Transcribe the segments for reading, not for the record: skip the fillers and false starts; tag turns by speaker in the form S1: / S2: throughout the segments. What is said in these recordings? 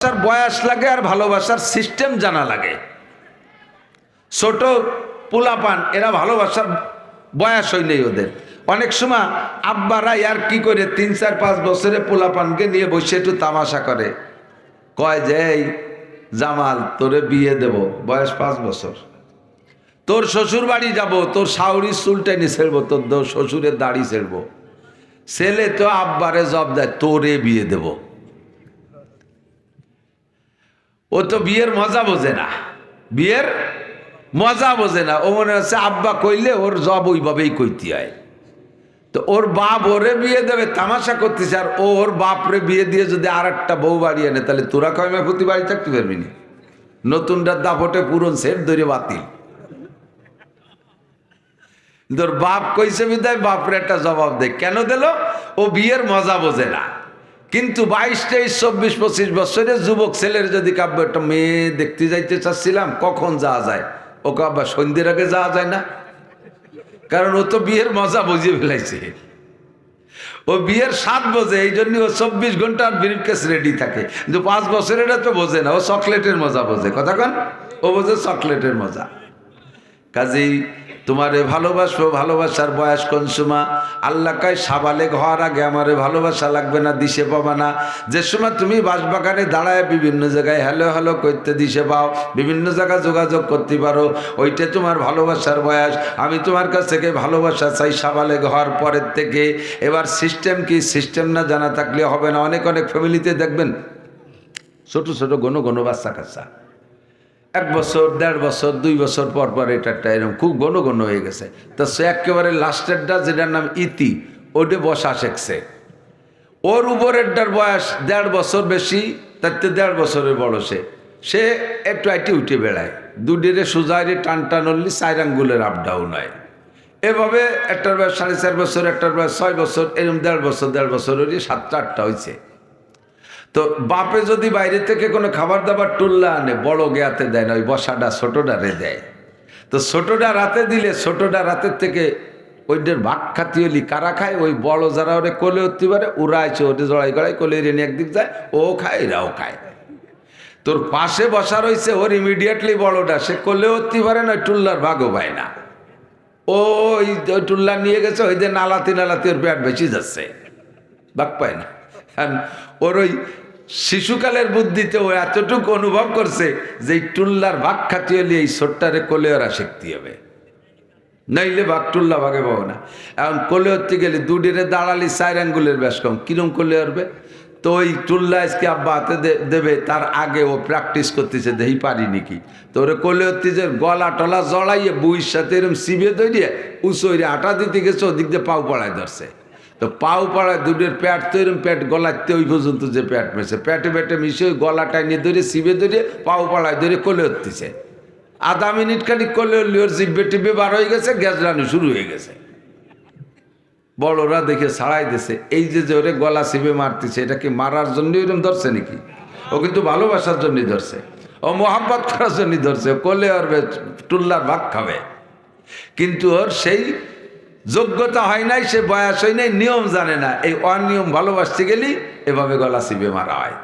S1: ভালোবাসার বয়স লাগে আর ভালোবাসার সিস্টেম জানা লাগে। ছোট পোলাপান এরা ভালোবাসার বয়স হইলেই ওদের অনেক সময় আব্বারা আর কি করে 3-4-5 বছরে পোলাপানকে নিয়ে বসে একটু তামাশা করে, কয় যে এই জামাল তোরে বিয়ে দেব, বয়স 5 বছর, তোর শ্বশুর বাড়ি যাব, তোর শাওরির চুল টেনে ছেড়বো, তোর শ্বশুরের দাড়ি ছেড়বো। ছেলে তো আব্বারে জব দেয় তোরে বিয়ে দেব। ও তো বিয়ের মজা বোঝে না, বিয়ের মজা বোঝে না। ও মনে হচ্ছে আব্বা কইলে ওর জব ওইভাবেই কইতে হয়। তো ওর বাপ ওরে বিয়ে দেবে তামাশা করতেছে, আর ওর বাপরে বিয়ে দিয়ে যদি আর একটা বউ বাড়ি আনে তাহলে তোরা কয়মা প্রতি বাড়ি থাকতে পারবি না। নতুনটার দাপটে পুরন সেট ধরে বাতিল। তোর বাপ কইছে বিদায় বাপরে একটা জবাব দে, কেন দিল? ও বিয়ের মজা বোঝে না। কিন্তু 22, 23, 24, 25 বছরের যুবক ছেলের যদি কাব্য একটা মেয়ে দেখতে যাইতে চাচ্ছিলাম, কখন যাওয়া যায়? ও কাব্বা সন্ধ্যের আগে যাওয়া যায় না, কারণ ও তো বিয়ের মজা বুঝিয়ে ফেলাইছে। ও বিয়ের স্বাদ বোঝে, এই জন্য ও 24 ঘন্টা ব্রিফকেস রেডি থাকে। কিন্তু 5 বছরের তো বোঝে না, ও চকলেটের মজা বোঝে। কথা কন, ও বোঝে চকলেটের মজা। কাজেই তোমারে ভালোবাসবো, ভালোবাসার বয়স কোন সময়? আল্লাহ কয় সাবালেগ হওয়ার আগে আমারে ভালোবাসা লাগবে না, দিশে পাবা না। যে সময় তুমি বাঁশবাগানে দাঁড়ায় বিভিন্ন জায়গায় হ্যালো হ্যালো করতে দিশে পাও, বিভিন্ন জায়গায় যোগাযোগ করতে পারো, ওইটা তোমার ভালোবাসার বয়স। আমি তোমার কাছ থেকে ভালোবাসা চাই সাবালেগ হওয়ার পরের থেকে। এবার সিস্টেম কি? সিস্টেম না জানা থাকলে হবে না। অনেক অনেক ফ্যামিলিতে দেখবেন ছোট ছোট ঘন ঘন বাচ্চা কাচ্চা 1 বছর, 1.5 বছর, 2 বছর পর পর এটা এরকম খুব ঘন ঘন হয়ে গেছে। তো সে একেবারে লাস্টেরটা যেটার নাম ইতি, ওটা বসা শিখছে। ওর উপরেরটার বয়স 1.5 বছর বেশি, তার 1.5 বছরের বড়। সে একটু আইটি উঠে বেড়ায়, দুডিরে সুজাইরে টান টান হলি 4 আঙ্গুলের আপ ডাউন হয়। এভাবে একটার বয়স 4.5 বছর, একটার বয়স 6 বছর, এরকম 1.5 বছর 1.5 বছর হলে 7-8টা হয়েছে। তো বাপে যদি বাইরে থেকে কোনো খাবার দাবার টুল্লা আনে, বড় গেয়াতে দেয় না, ওই বসাটা ছোটটারে দেয়। তো ছোটটা রাতে দিলে ছোটটা রাতের থেকে ওইটার ভাগ খাতি হলি কারা খায়? ওই বড় যারা ওরে কোলে উঠতে পারে ওরা আছে, ওটা জড়াই গড়াই কোলে রেনে একদিক যায়, ও খায় এরাও খায়। তোর পাশে বসা রয়েছে, ওর ইমিডিয়েটলি বড়টা, সে কোলে উঠতে পারে না, ওই টুল্লার ভাগও পায় না। ওই টুল্লা নিয়ে গেছে, ওই যে নালাতি নালাতি ওর পেট বেশি যাচ্ছে, ভাগ পায় না। ওর ওই শিশুকালের বুদ্ধিতে ও এতটুকু অনুভব করছে যে এই টুল্লার ভাগ খাতি হলে এই ছোট্টারে কোলে ওরা শিখতে হবে, নইলে ভাগ টুল্লা ভাগে পাবো না। এখন কোলে হতে গেলে দুডিরে দাঁড়ালি 4 আঙ্গুলের বেশ কম, কিরম কোলে উঠবে? তো ওই টুল্লা আজকে আব্বা হাতে দেবে, তার আগে ও প্র্যাকটিস করতেছে দেহি পারি নাকি। তো ওরে কোলে হতে যে গলা টলা জড়াইয়ে বুইয়ের সাথে এরকম সিবে তৈরি উঁচুরে আটা দিতে গেছে, ওদিক দিয়ে পাও পড়ায় ধরছে। তো পাও পাড়ায় দুধের প্যাট তো এরকম প্যাট গলাতে ওই পর্যন্ত যে প্যাট মেশে প্যাটে প্যাটে মিশে ওই গলাটায় নিয়ে ধরে সিবে ধরে পাও পাড়ায় ধরে কোলে উঠতেছে। 1/2 মিনিট খালি কোলে উঠলে ওর জিব্বে টিব্বে বার হয়ে গেছে, গ্যাস রানি শুরু হয়ে গেছে। বড়রা দেখে ছাড়াই দিছে। এই যে ওরে গলা সিবে মারতেছে, এটা কি মারার জন্য এরকম ধরছে নাকি? ও কিন্তু ভালোবাসার জন্যই ধরছে, ও মোহাব্বত করার জন্যই ধরছে। কোলে ওর টুল্লার ভাগ খাবে, কিন্তু ওর সেই যোগ্যতা হয় নাই, সে বয়স হয় নাই, নিয়ম জানে না। এই অনিয়ম ভালোবাসতে গেলেই এভাবে গলা চিপে মারা হয়।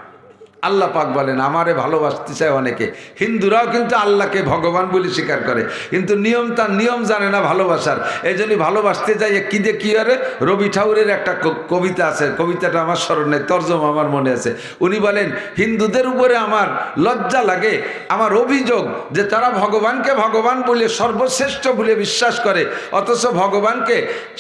S1: আল্লাহ পাক বলেন আমারে ভালোবাসতে চায় অনেকে। হিন্দুরাও কিন্তু আল্লাহকে ভগবান বলে স্বীকার করে, কিন্তু তার নিয়ম জানে না ভালোবাসার। এই জন্যই ভালোবাসতে যাই কি দিয়ে কি আরে। রবি ঠাকুরের একটা কবিতা আছে, কবিতাটা আমার স্মরণ নেই, তর্জমা আমার মনে আছে। উনি বলেন হিন্দুদের উপরে আমার লজ্জা লাগে, আমার অভিযোগ যে তারা ভগবানকে ভগবান বলে সর্বশ্রেষ্ঠ বলে বিশ্বাস করে, অথচ ভগবানকে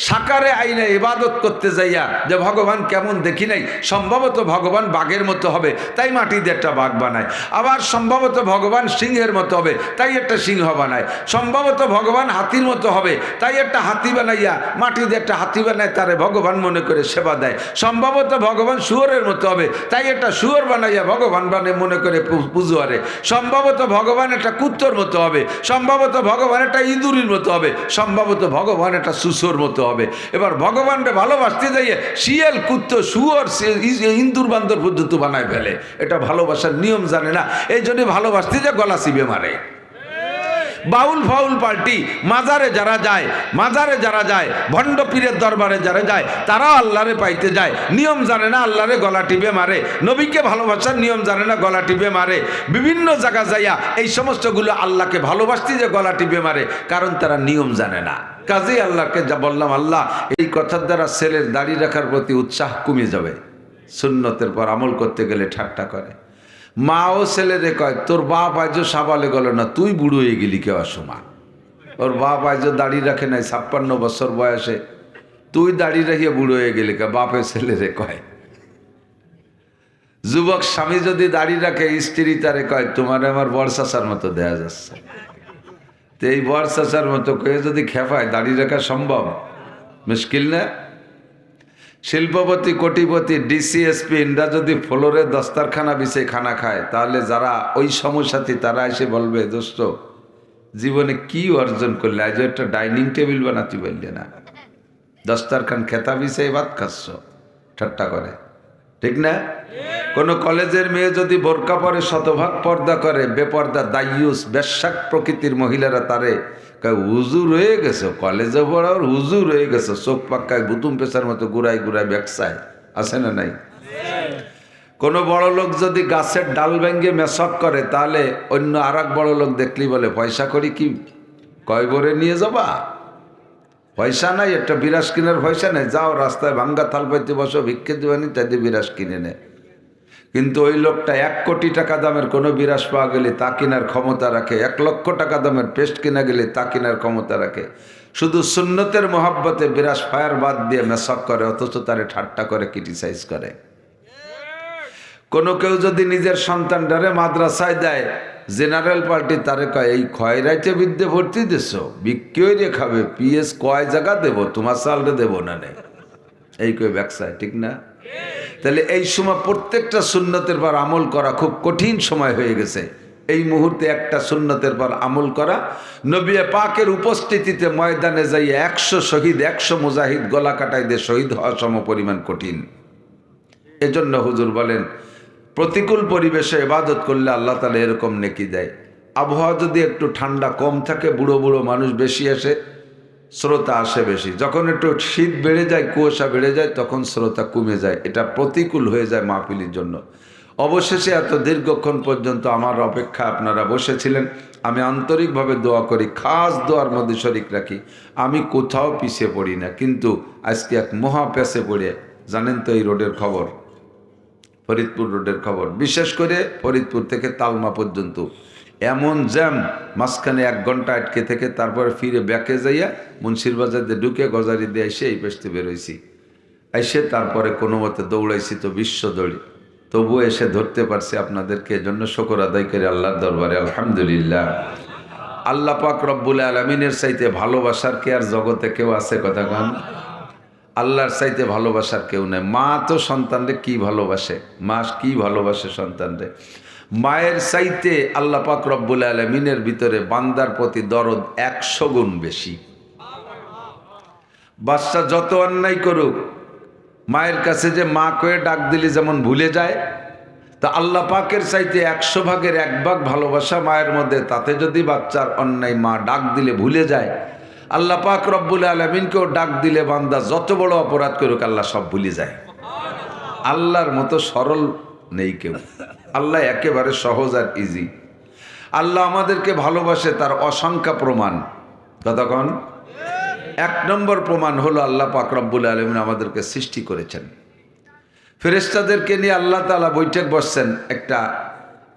S1: সাকারে আইনে ইবাদত করতে যাইয়া যে ভগবান কেমন দেখি নাই, সম্ভবত ভগবান বাঘের মতো হবে তাই মাটি দিয়ে একটা বাঘ বানায়, আবার সম্ভবত ভগবান সিংহের মতো হবে তাই একটা সিংহ বানায়, সম্ভবত ভগবান হাতির মতো হবে তাই একটা হাতি বানাইয়া মাটি দিয়ে একটা হাতি বানায়, তারে ভগবান মনে করে সেবা দেয়, সম্ভবত ভগবান শুয়োরের মতো হবে তাই একটা শুয়োর বানাইয়া ভগবান মনে করে পুজো করে, সম্ভবত ভগবান একটা কুত্তর মতো হবে, সম্ভবত ভগবান একটা ইঁদুরের মতো হবে, সম্ভবত ভগবান একটা সুসোর মতো হবে। এবার ভগবানকে ভালোবাসতে যাইয়ে শিয়াল কুত্ত শুয়োর ইঁদুর বান্দর পর্যন্ত বানায় ফেলে। এটা ভালোবাসার নিয়ম জানে না, এই জন্য ভালোবাসতে যে গলা চিবে মারে। বাউল ফাউল পার্টি, মাজারে যারা যায় ভণ্ড পীরের দরবারে যারা যায় তারাও আল্লাহরে পাইতে যায়, নিয়ম জানে না আল্লাহরে গলা টিপে মারে, নবীকে ভালোবাসার নিয়ম জানে না গলা টিপে মারে, বিভিন্ন জায়গা যাইয়া এই সমস্তগুলো আল্লাহকে ভালোবাসতে যে গলা টিপে মারে, কারণ তারা নিয়ম জানে না। কাজেই আল্লাহকে যা বললাম, আল্লাহ এই কথার দ্বারা ছেলের দাড়ি রাখার প্রতি উৎসাহ কমে যাবে। সুন্নতের পর আমল করতে গেলে ঠাট্টা করে। মাও ছেলেরে কয়, তোর বাপ আজও সাবালে গেল না, তুই বুড়ো হয়ে গেলি কেউ সময়। ওর বাপ আজও দাড়ি রাখে নাই, 56 বছর বয়সে, তুই দাড়ি রাখিয়ে বুড়ো হয়ে গেলি কে, বাপে ছেলেরে কয়। যুবক স্বামী যদি দাড়ি রাখে, স্ত্রী তারে কয়, তোমার আমার বড় চাচার মতো দেয়া যাচ্ছে। তো এই বড় চাচার মতো কয়ে যদি খেপায়, দাড়ি রাখা সম্ভব? মুশকিল না? শিল্পপতি, কোটিপতি, ডিসিএসপি ইন্দ্রা যদি ফ্লোরে দস্তারখানা বিছে খানা খায়, তাহলে যারা ওই সমসাথী তারা এসে বলবে, দোস্ত জীবনে কি অর্জন করলে, আজ একটা ডাইনিং টেবিল বানাতে পারলে না, দস্তারখান খেতা বিছে ভাত খাচ্ছ, ঠাট্টা করে, ঠিক না? কোন কলেজের মেয়ে যদি বোরকা পরে, শতভাগ পর্দা করে, বেপর্দা দাইয়ুস বেশ্যাক প্রকৃতির মহিলারা তারে হুজুর হয়ে গেছে, কলেজে পড়ার হুজুর হয়ে গেছে, চোখ পাক্কায় বুতুম পেশার মতো গুড়াই গুড়াই ব্যবসায় আছে না নাই? কোনো বড় লোক যদি গাছের ডাল ভেঙ্গে মেশক করে, তাহলে অন্য আর এক বড় লোক দেখলি বলে, পয়সা করি কি কয় ভরে নিয়ে যাবা? পয়সা নাই, একটা বিরাস কিনার পয়সা নেই, যাও রাস্তায় ভাঙ্গা থাল পাইতে বসো, ভিক্ষে দেবানি, তাই দিয়ে বিরাস কিনে নেয়। কিন্তু ওই লোকটা 1 কোটি টাকা দামের কোনো বিরাস পাওয়া গেলে তা কেনার ক্ষমতা রাখে, 1 লক্ষ টাকা দামের পেস্ট কিনা গেলে তা কেনার ক্ষমতা রাখে। শুধু সুন্নতের মহাব্বতে বিরাস ফায়ার বাদ দিয়ে মেশক করে, অথচ তারে ঠাট্টা করে, ক্রিটিসাইজ করে। কোনো কেউ যদি নিজের সন্তানটারে মাদ্রাসায় দেয়, জেনারেল পার্টি তারে কয়, এই খয়রাইতে বিদ্যে ভর্তি দেশ, বিক্রি রে খাবে, পিএস কয় জায়গা দেবো, তোমার সালরে দেবো না নেই, এই কই ব্যবসায়, ঠিক না? তাহলে এই সময় প্রত্যেকটা সুন্নতের পর আমল করা খুব কঠিন সময় হয়ে গেছে। এই মুহূর্তে একটা সুন্নতের পর আমল করা, নবী পাকের উপস্থিতিতে ময়দানে যাই 100 শহীদ, 100 মুজাহিদ গলা কাটাই দিয়ে শহীদ হওয়া সম পরিমাণ কঠিন। এজন্য হুজুর বলেন, প্রতিকূল পরিবেশে ইবাদত করলে আল্লাহ তাআলা এরকম নেকি দেয়। আবহাওয়া যদি একটু ঠান্ডা কম থাকে, বুড়ো বুড়ো মানুষ বেশি আসে, শ্রোতা আসে বেশি। যখন একটু শীত বেড়ে যায়, কুয়াশা বেড়ে যায়, তখন শ্রোতা কমে যায়। এটা প্রতিকূল হয়ে যায় মাহফিলের জন্য। অবশেষে এত দীর্ঘক্ষণ পর্যন্ত আমার অপেক্ষা আপনারা বসেছিলেন, আমি আন্তরিকভাবে দোয়া করি, খাস দোয়ার মধ্যে শরিক রাখি। আমি কোথাও পিছিয়ে পড়ি না, কিন্তু আজকে এক মহা পেছে পড়ে, জানেন তো এই রোডের খবর, ফরিদপুর রোডের খবর, বিশেষ করে ফরিদপুর থেকে তালমা পর্যন্ত এমন জ্যাম, মাঝখানে 1 ঘন্টা আটকে থেকে তারপরে ফিরে ব্যাকে যাইয়া মুন্সিরবাজারে ঢুকে গজারি দিয়ে এসে এই পেছতে বেরোইছি। এসে তারপরে কোনো মতে দৌড়াইছি তো বিশ্ব দৌড়ি, তবুও এসে ধরতে পারছি আপনাদেরকে। এজন্য শুকর আদায় করে আল্লাহর দরবারে আলহামদুলিল্লাহ। আল্লাহ পাক রব্বুল আলামিনের চাইতে ভালোবাসার কে আর জগতে কেউ আছে? কথা কান, আল্লাহর চাইতে ভালোবাসার কেউ নেই। মা তো সন্তানরে কি ভালোবাসে, মা কি ভালোবাসে সন্তানরে। মায়ের চাইতে আল্লাহ পাক রব্বুল আলামিনের ভিতরে বান্দার প্রতি দরদ 100 গুণ বেশি। বাচ্চা যত অন্যায় করুক, মায়ের কাছে যে মা কয়ে ডাক দিলে যেমন ভুলে যায়, তা আল্লাহ পাকের চাইতে 100 ভাগের 1 ভাগ ভালোবাসা মায়ের মধ্যে। তাতে যদি বাচ্চার অন্যায় মা ডাক দিলে ভুলে যায়, আল্লাহ পাক রব্বুল আলামিনকেও ডাক দিলে বান্দা যত বড় অপরাধ করুক, আল্লাহ সব ভুলে যায়। আল্লাহর মতো সরল নেই কেউ। আল্লাহ একেবারে সহজ আর ইজি। আল্লাহ আমাদেরকে ভালোবাসে তার অসংখ্য প্রমাণ। কতক্ষণ 1 নম্বর প্রমাণ হলো আল্লাহ পাক রব্বুল আলামিন আমাদেরকে সৃষ্টি করেছেন। ফেরেশতাদেরকে নিয়ে আল্লাহ তাআলা বৈঠক বসছেন, একটা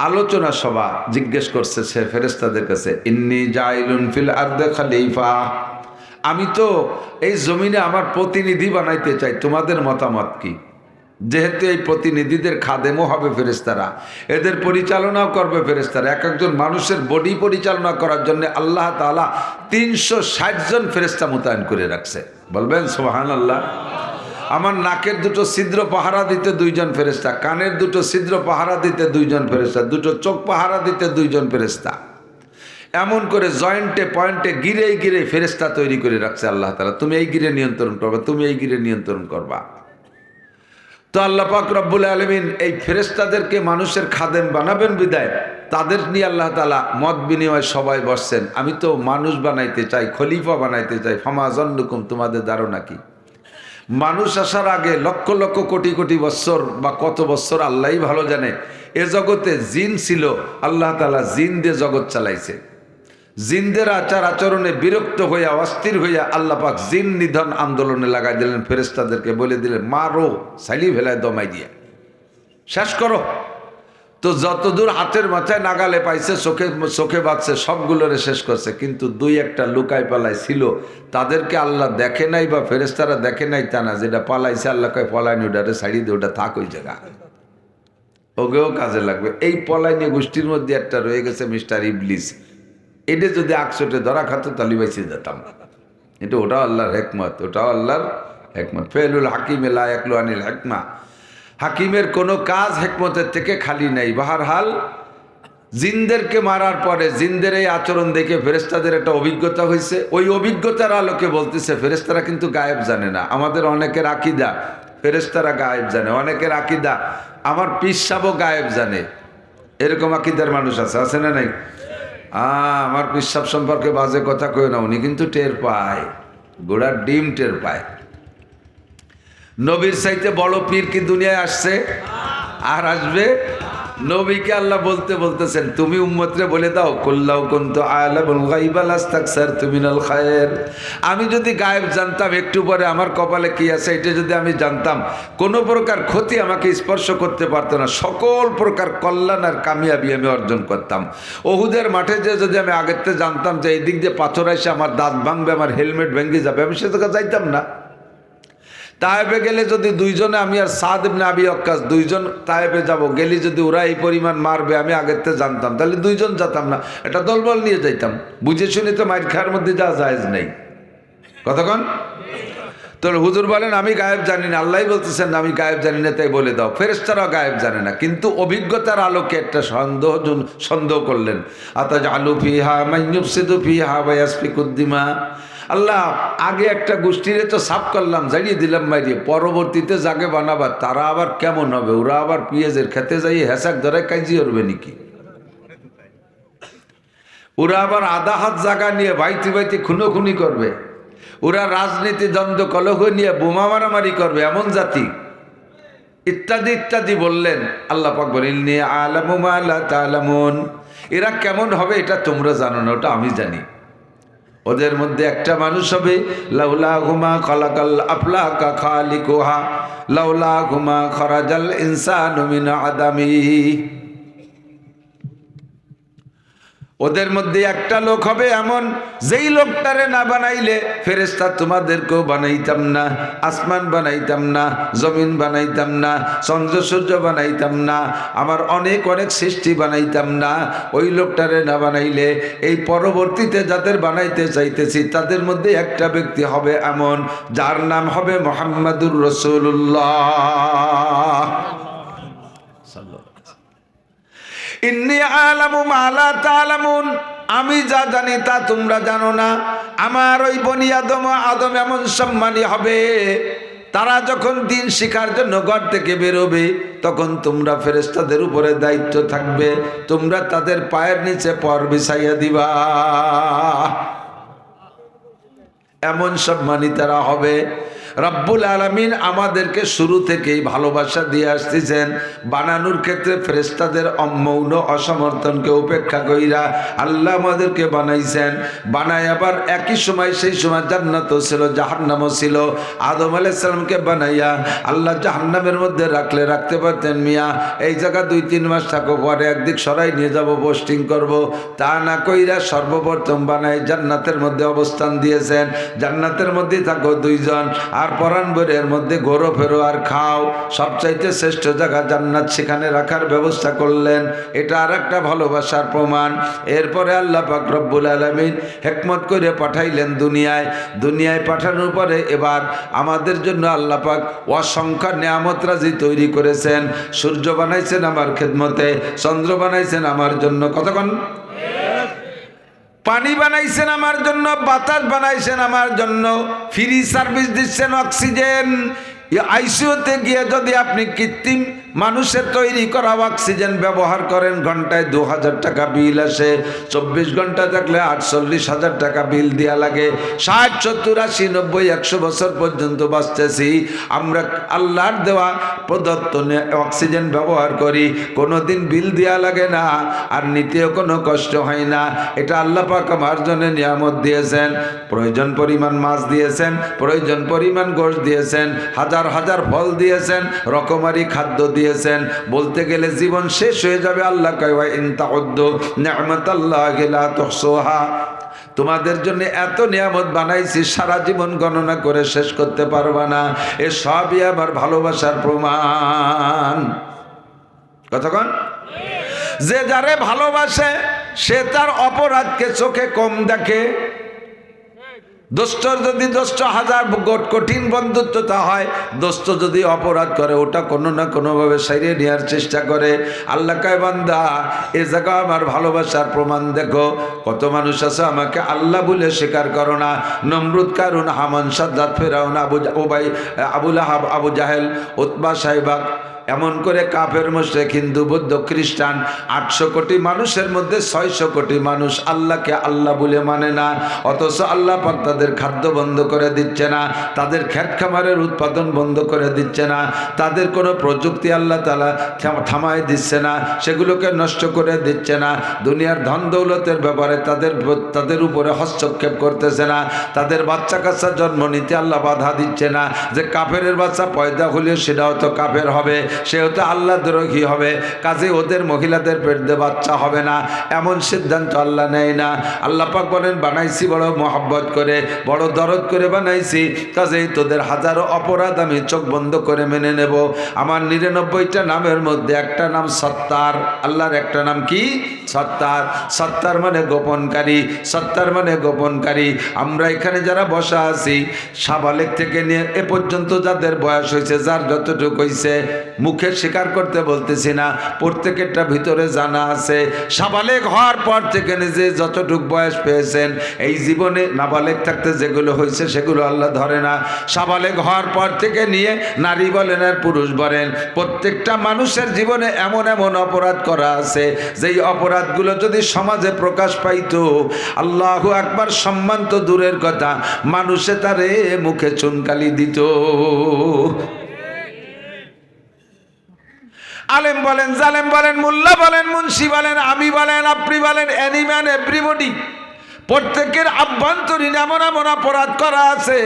S1: আলোচনা সভা। জিজ্ঞেস করছে সে ফেরেশতাদের কাছে, ইন্নী জাইলুন ফিল আরদে খলিফা, আমি তো এই জমিনে আমার প্রতিনিধি বানাইতে চাই, তোমাদের মতামত কি? যেহেতু এই প্রতিনিধিদের খাদেমও হবে ফেরেশতারা, এদের পরিচালনাও করবে ফেরেশতারা। এক একজন মানুষের বডি পরিচালনা করার জন্য আল্লাহ তাআলা 360 জন ফেরেশতা মোতায়েন করে রাখছে। বলবেন সুবহানাল্লাহ। আমার নাকের 2টো ছিদ্র পাহারা দিতে 2 জন ফেরেশতা, কানের 2টো ছিদ্র পাহারা দিতে 2 জন ফেরেশতা, 2টো চোখ পাহারা দিতে 2 জন ফেরেশতা। এমন করে জয়েন্টে পয়েন্টে গিরে গিরে ফেরেশতা তৈরি করে রাখছে আল্লাহ তাআলা। তুমি এই গিরে নিয়ন্ত্রণ করবা, তুমি এই গিরে নিয়ন্ত্রণ করবা। তো আল্লাহ পাক রব্বুল আলামিন এই ফেরেশতাদেরকে মানুষের খাদেম বানাবেন বিদায় তাদের নিয়ে আল্লাহ তাআলা মত বিনিময় সবাই বসছেন, আমি তো মানুষ বানাইতে চাই, খলিফা বানাইতে চাই, ফামা জন্নুকুম, তোমাদের ধারণা কি? মানুষ আসার আগে লক্ষ লক্ষ কোটি কোটি বৎসর বা কত বৎসর আল্লাহই ভালো জানে, এ জগতে জিন ছিল, আল্লাহ তাআলা জিন দিয়ে জগৎ চালাইছে। জিনদের আচার আচরণে বিরক্ত হইয়া অস্থির হইয়া আল্লাহ পাক জিন নিধন আন্দোলনে লাগাই দিলেন, ফেরেশতাদেরকে বলে দিলেন মারো, সাইলি ভেলায় দমাই দিয়া শেষ করো। তো যতদূর হাতের মাথায় নাগালে পাইছে, চোখে চোখে বাঁচছে, সবগুলোরে শেষ করছে। কিন্তু দুই একটা লুকাই পালাই ছিল, তাদেরকে আল্লাহ দেখে নাই বা ফেরেশতারা দেখে নাই তা না, যেটা পালাইছে আল্লাহ কয় পলায়নি, ওটারে ছাড়িয়ে দিয়ে ওটা থাক ওই জায়গা, ওকেও কাজে লাগবে। এই পলাইনি গোষ্ঠীর মধ্যে একটা রয়ে গেছে মিস্টার ইবলিস। এটা যদি আকশোটে ধরা খাতো তাহলে বেঁচে যেতাম। এটা ওটাও আল্লাহর হেকমত, ওটাও আল্লাহর হেকমত। ফেলুল হাকিমে লা ইয়াকলু আনিল হেকমা, হাকিমের কোনো কাজ হেকমতের থেকে খালি নাই। বাহারহাল জিনদেরকে মারার পরে জিনদের এই আচরণ দেখে ফেরেশতাদের একটা অভিজ্ঞতা হয়েছে। ওই অভিজ্ঞতার আলোকে বলতেছে ফেরেশতারা কিন্তু গায়েব জানে না। আমাদের অনেকের আকীদা ফেরেশতারা গায়েব জানে, অনেকের আকীদা আমার পীর সাহেবও গায়েব জানে। এরকম আকীদার মানুষ আছে, আছে না নাই? আমার পীর সাহেব সম্পর্কে বাজে কথা কই না, উনি কিন্তু টের পায়, গোড়ার ডিম টের পায়। নবীর চাইতে বড় পীর কি দুনিয়ায় আসছে আর আসবে? নবীকে আল্লাহ বলতেছেন তুমি উম্মতরে বলে দাও কুল্লাউ কুনতু আ'লামুল গায়বা লাস্তাকসারতু মিনাল খায়র, আমি যদি গায়েব জানতাম একটু পরে আমার কপালে কি আছে এটা যদি আমি জানতাম, কোনো প্রকার ক্ষতি আমাকে স্পর্শ করতে পারতো না, সকল প্রকার কল্যাণ আর কামিয়াবি আমি অর্জন করতাম। ওহুদের মাঠে যে যদি আমি আগেতে জানতাম যে এই দিক দিয়ে পাথর এসে আমার দাঁত ভাঙবে, আমার হেলমেট ভেঙে যাবে, আমি সে জায়গা যাইতাম না। তায়েবে গেলে যদি দুইজনে, আমি আর সাদ ইবনে আবি ওয়াক্কাস দুইজন তায়েবে যাব, গেলে যদি ওরা এই পরিমাণ মারবে আমি আগেতে জানতাম, তাহলে দুইজন যেতাম না, এটা দলবল নিয়ে যাইতাম। বুঝে শুনে তো মাইর খাওয়ার মধ্যে যা জায়েজ নেই। কতক্ষণ তো হুজুর বলেন আমি গায়েব জানি না, আল্লাহ বলতেছেন আমি গায়েব জানি না, তাই বলে দাও। ফেরেশতারাও গায়েব জানে না, কিন্তু অভিজ্ঞতার আলোকে একটা সন্দেহ করলেন। আতাজআলু ফিহা মান ইউফসিদু ফিহা ওয়া ইয়াসফিকুদ দিমা, আল্লাহ আগে একটা গোষ্ঠীরে তো সাফ করলাম, জানিয়ে দিলাম মাইরিয়ে, পরবর্তীতে যাকে বানাবার তারা আবার কেমন হবে? ওরা আবার পেঁয়াজের খেতে যাই হেসাক ধরে কাজি করবে নাকি? ওরা আবার আধা হাত জায়গা নিয়ে বাইতে বাইতে খুনোখুনি করবে, ওরা রাজনীতি দ্বন্দ্ব কলহ নিয়ে বোমা মারামারি করবে, এমন জাতি, ইত্যাদি ইত্যাদি বললেন। আল্লাহ পাক বলেন ইন্নী আ'লামু মা লা তা'লামুন, এরা কেমন হবে এটা তোমরা জানো না, ওটা আমি জানি। ওদের মধ্যে একটা মানুষ হবে লাউলা হুমা খালাকাল আফলাকা খালিকুহা লাউলা হুমা খরাজাল ইনসানু মিন আদামি, ওদের মধ্যে একটা লোক হবে এমন, যেই লোকটারে না বানাইলে ফেরেশতা তোমাদেরকেও বানাইতাম না, আসমান বানাইতাম না, জমিন বানাইতাম না, চন্দ্র সূর্য বানাইতাম না, আমার অনেক অনেক সৃষ্টি বানাইতাম না। ওই লোকটারে না বানাইলে এই পরবর্তীতে যাদের বানাইতে চাইতেছি তাদের মধ্যে একটা ব্যক্তি হবে এমন, যার নাম হবে মুহাম্মাদুর রাসূলুল্লাহ। ইন্নী আ'লামু মা লা তা'লামুন, আমি যা জানি তা তোমরা জানো না। আমার ওই বনি আদম এমন সম্মানী হবে, তারা যখন দিন শিখার জন্য ঘর থেকে বেরোবে তখন তোমরা ফেরেশতাদের উপরে দায়িত্ব থাকবে, তোমরা তাদের পায়ের নিচে পর বিছাইয়া দিবা, এমন সম্মানী তারা হবে। রব্বুল আলামিন আমাদেরকে শুরু থেকেই ভালোবাসা দিয়ে আসতেছেন, বানানোর ক্ষেত্রে ফেরেশতাদের মৌন অসমর্থনকে উপেক্ষা কইরা আল্লাহ আমাদেরকে বানাইছেন। বানায় আবার একই সময়, সেই সময় জান্নাতও ছিল জাহান্নামও ছিল। আদম আলাইহিস সালামকে বানাইয়া আল্লাহ জাহান্নামের মধ্যে রাখলে রাখতে পারতেন, মিয়া এই জায়গা 2-3 মাস থাকো, পরে একদিক সরাই নিয়ে যাব, পোস্টিং করব, তা না কইরা সর্বপ্রথম বানায় জান্নাতের মধ্যে অবস্থান দিয়েছেন। জান্নাতের মধ্যে থাকো 2 জন, আর পরাণ বরের মধ্যে ঘোরো ফেরো আর খাও, সবচাইতে শ্রেষ্ঠ জায়গা জান্নাত, সেখানে রাখার ব্যবস্থা করলেন। এটা আর একটা ভালোবাসার প্রমাণ। এরপরে আল্লাহ পাক রব্বুল আলামিন হিকমত করে পাঠাইলেন দুনিয়ায়। দুনিয়ায় পাঠানোর পরে এবার আমাদের জন্য আল্লাহ পাক অসংখ্য নিয়ামত রাজি তৈরি করেছেন। সূর্য বানাইছেন আমার খেদমতে, চন্দ্র বানাইছেন আমার জন্য, কতক্ষণ পানি বানাইছেন আমার জন্য, বাতাস বানাইছেন আমার জন্য, ফ্রি সার্ভিস দিচ্ছেন, অক্সিজেন। আইসিইউতে গিয়ে যদি আপনি কৃত্রিম মানুষের তৈরি করা অক্সিজেন ব্যবহার করেন, ঘন্টায় 2000 টাকা বিল আসে। 24 ঘন্টা থাকলে 48,000 টাকা বিল দেওয়া লাগে। 60, 70, 80, 90, 100 বছর পর্যন্ত বাঁচতেছি আমরা। আল্লাহর দেওয়া প্রদত্ত অক্সিজেন ব্যবহার করি, কোনোদিন বিল দেওয়া লাগে না, আর নিতেও কোনো কষ্ট হয় না। এটা আল্লাহ পাক আমার জন্য নিয়ামত দিয়েছেন। প্রয়োজন পরিমাণ মাছ দিয়েছেন, প্রয়োজন পরিমাণ গোশত দিয়েছেন, হাজার হাজার ফল দিয়েছেন, রকমারি খাদ্য দিয়েছেন। বলতে গেলে জীবন শেষ হয়ে যাবে। আল্লাহ কয় ওয়া ইন তাউদ্দু নি'মাতাল্লাহি লা তুহসুহা, তোমাদের জন্য এত নিয়ামত বানাইছি সারা জীবন গণনা করে শেষ করতে পারবা না। এ সবই আমার ভালোবাসার প্রমাণ। কতক্ষণ? যে যারে ভালোবাসে সে তার অপরাধকে চোখে কম দেখে। দোস্তর যদি দোস্ত হাজার কঠিন বন্ধুত্বতা হয়, দোস্ত যদি অপরাধ করে ওটা কোনো না কোনোভাবে সারিয়ে নেওয়ার চেষ্টা করে। আল্লাহ কয় বান্দা এ জায়গা আমার ভালোবাসার প্রমাণ দেখো। কত মানুষ আছে আমাকে আল্লাহ বলে স্বীকার করো না। নমরুদ, কারুন, হামান, সাদ্দাত, ফেরাউন, আবু লাহাব, আবু জাহেল, উতবা, সাইবা, এমন করে কাফের, মুশরিক, হিন্দু, বৌদ্ধ, খ্রিস্টান 800 কোটি মানুষের মধ্যে 600 কোটি মানুষ আল্লাহকে আল্লাহ বলে মানে না। অথচ আল্লাহ পাক তাদের খাদ্য বন্ধ করে দিচ্ছে না, তাদের ক্ষেত খামারের উৎপাদন বন্ধ করে দিচ্ছে না, তাদের কোনো প্রযুক্তি আল্লাহ তাআলা থামায় দিচ্ছে না, সেগুলোকে নষ্ট করে দিচ্ছে না। দুনিয়ার ধন দৌলতের ব্যাপারে তাদের উপরে হস্তক্ষেপ করতেছে না। তাদের বাচ্চা কাচ্চা জন্ম নিতে আল্লাহ বাধা দিচ্ছে না, যে কাফেরের বাচ্চা পয়দা হলে সেটাও তো কাফের হবে, সেও তো আল্লাহ দ্রোহী হবে, কাজে ওদের মহিলাদের পেট দিয়ে বাচ্চা হবে না, এমন সিদ্ধান্ত আল্লাহ নেয় না। আল্লাহ পাক বলেন বানাইছি বড় মহব্বত করে, বড় দরদ করে বানাইছি, কাজেই তোদের হাজারো অপরাধ আমি চোখ বন্ধ করে মেনে নেব। আমার 99টা নামের মধ্যে একটা নাম সত্তার। আল্লাহর একটা নাম কি? সত্তার। সত্তার মানে গোপনকারী, সত্তার মানে গোপনকারী। আমরা এখানে যারা বসা আছি, সাবালেক থেকে নিয়ে এ পর্যন্ত যাদের বয়স হয়েছে, যার যতটুকু হয়েছে, মুখে স্বীকার করতে বলতেছি না, প্রত্যেকেরটা ভিতরে জানা আছে। সাবালেক হওয়ার পর থেকে নিজে যতটুক বয়স পেয়েছেন, এই জীবনে নাবালেক থাকতে যেগুলো হয়েছে সেগুলো আল্লাহ ধরে না। সাবালেক হওয়ার পর থেকে নিয়ে নারী বলেন আর পুরুষ বলেন, প্রত্যেকটা মানুষের জীবনে এমন এমন অপরাধ করা আছে, যেই অপরাধগুলো যদি সমাজে প্রকাশ পাইতো, আল্লাহু আকবার, সম্মান তো দূরের কথা, মানুষে তারে মুখে চুনকালি দিত। আলেম বলেন, জালেম বলেন, মোল্লা বলেন, মুন্সি বলেন, আমি বলেন, আপনি বলেন, এনিম্যান, এভরিবডি, প্রত্যেকের আভ্যন্তরীণ এমন এমন অপরাধ করা আছে,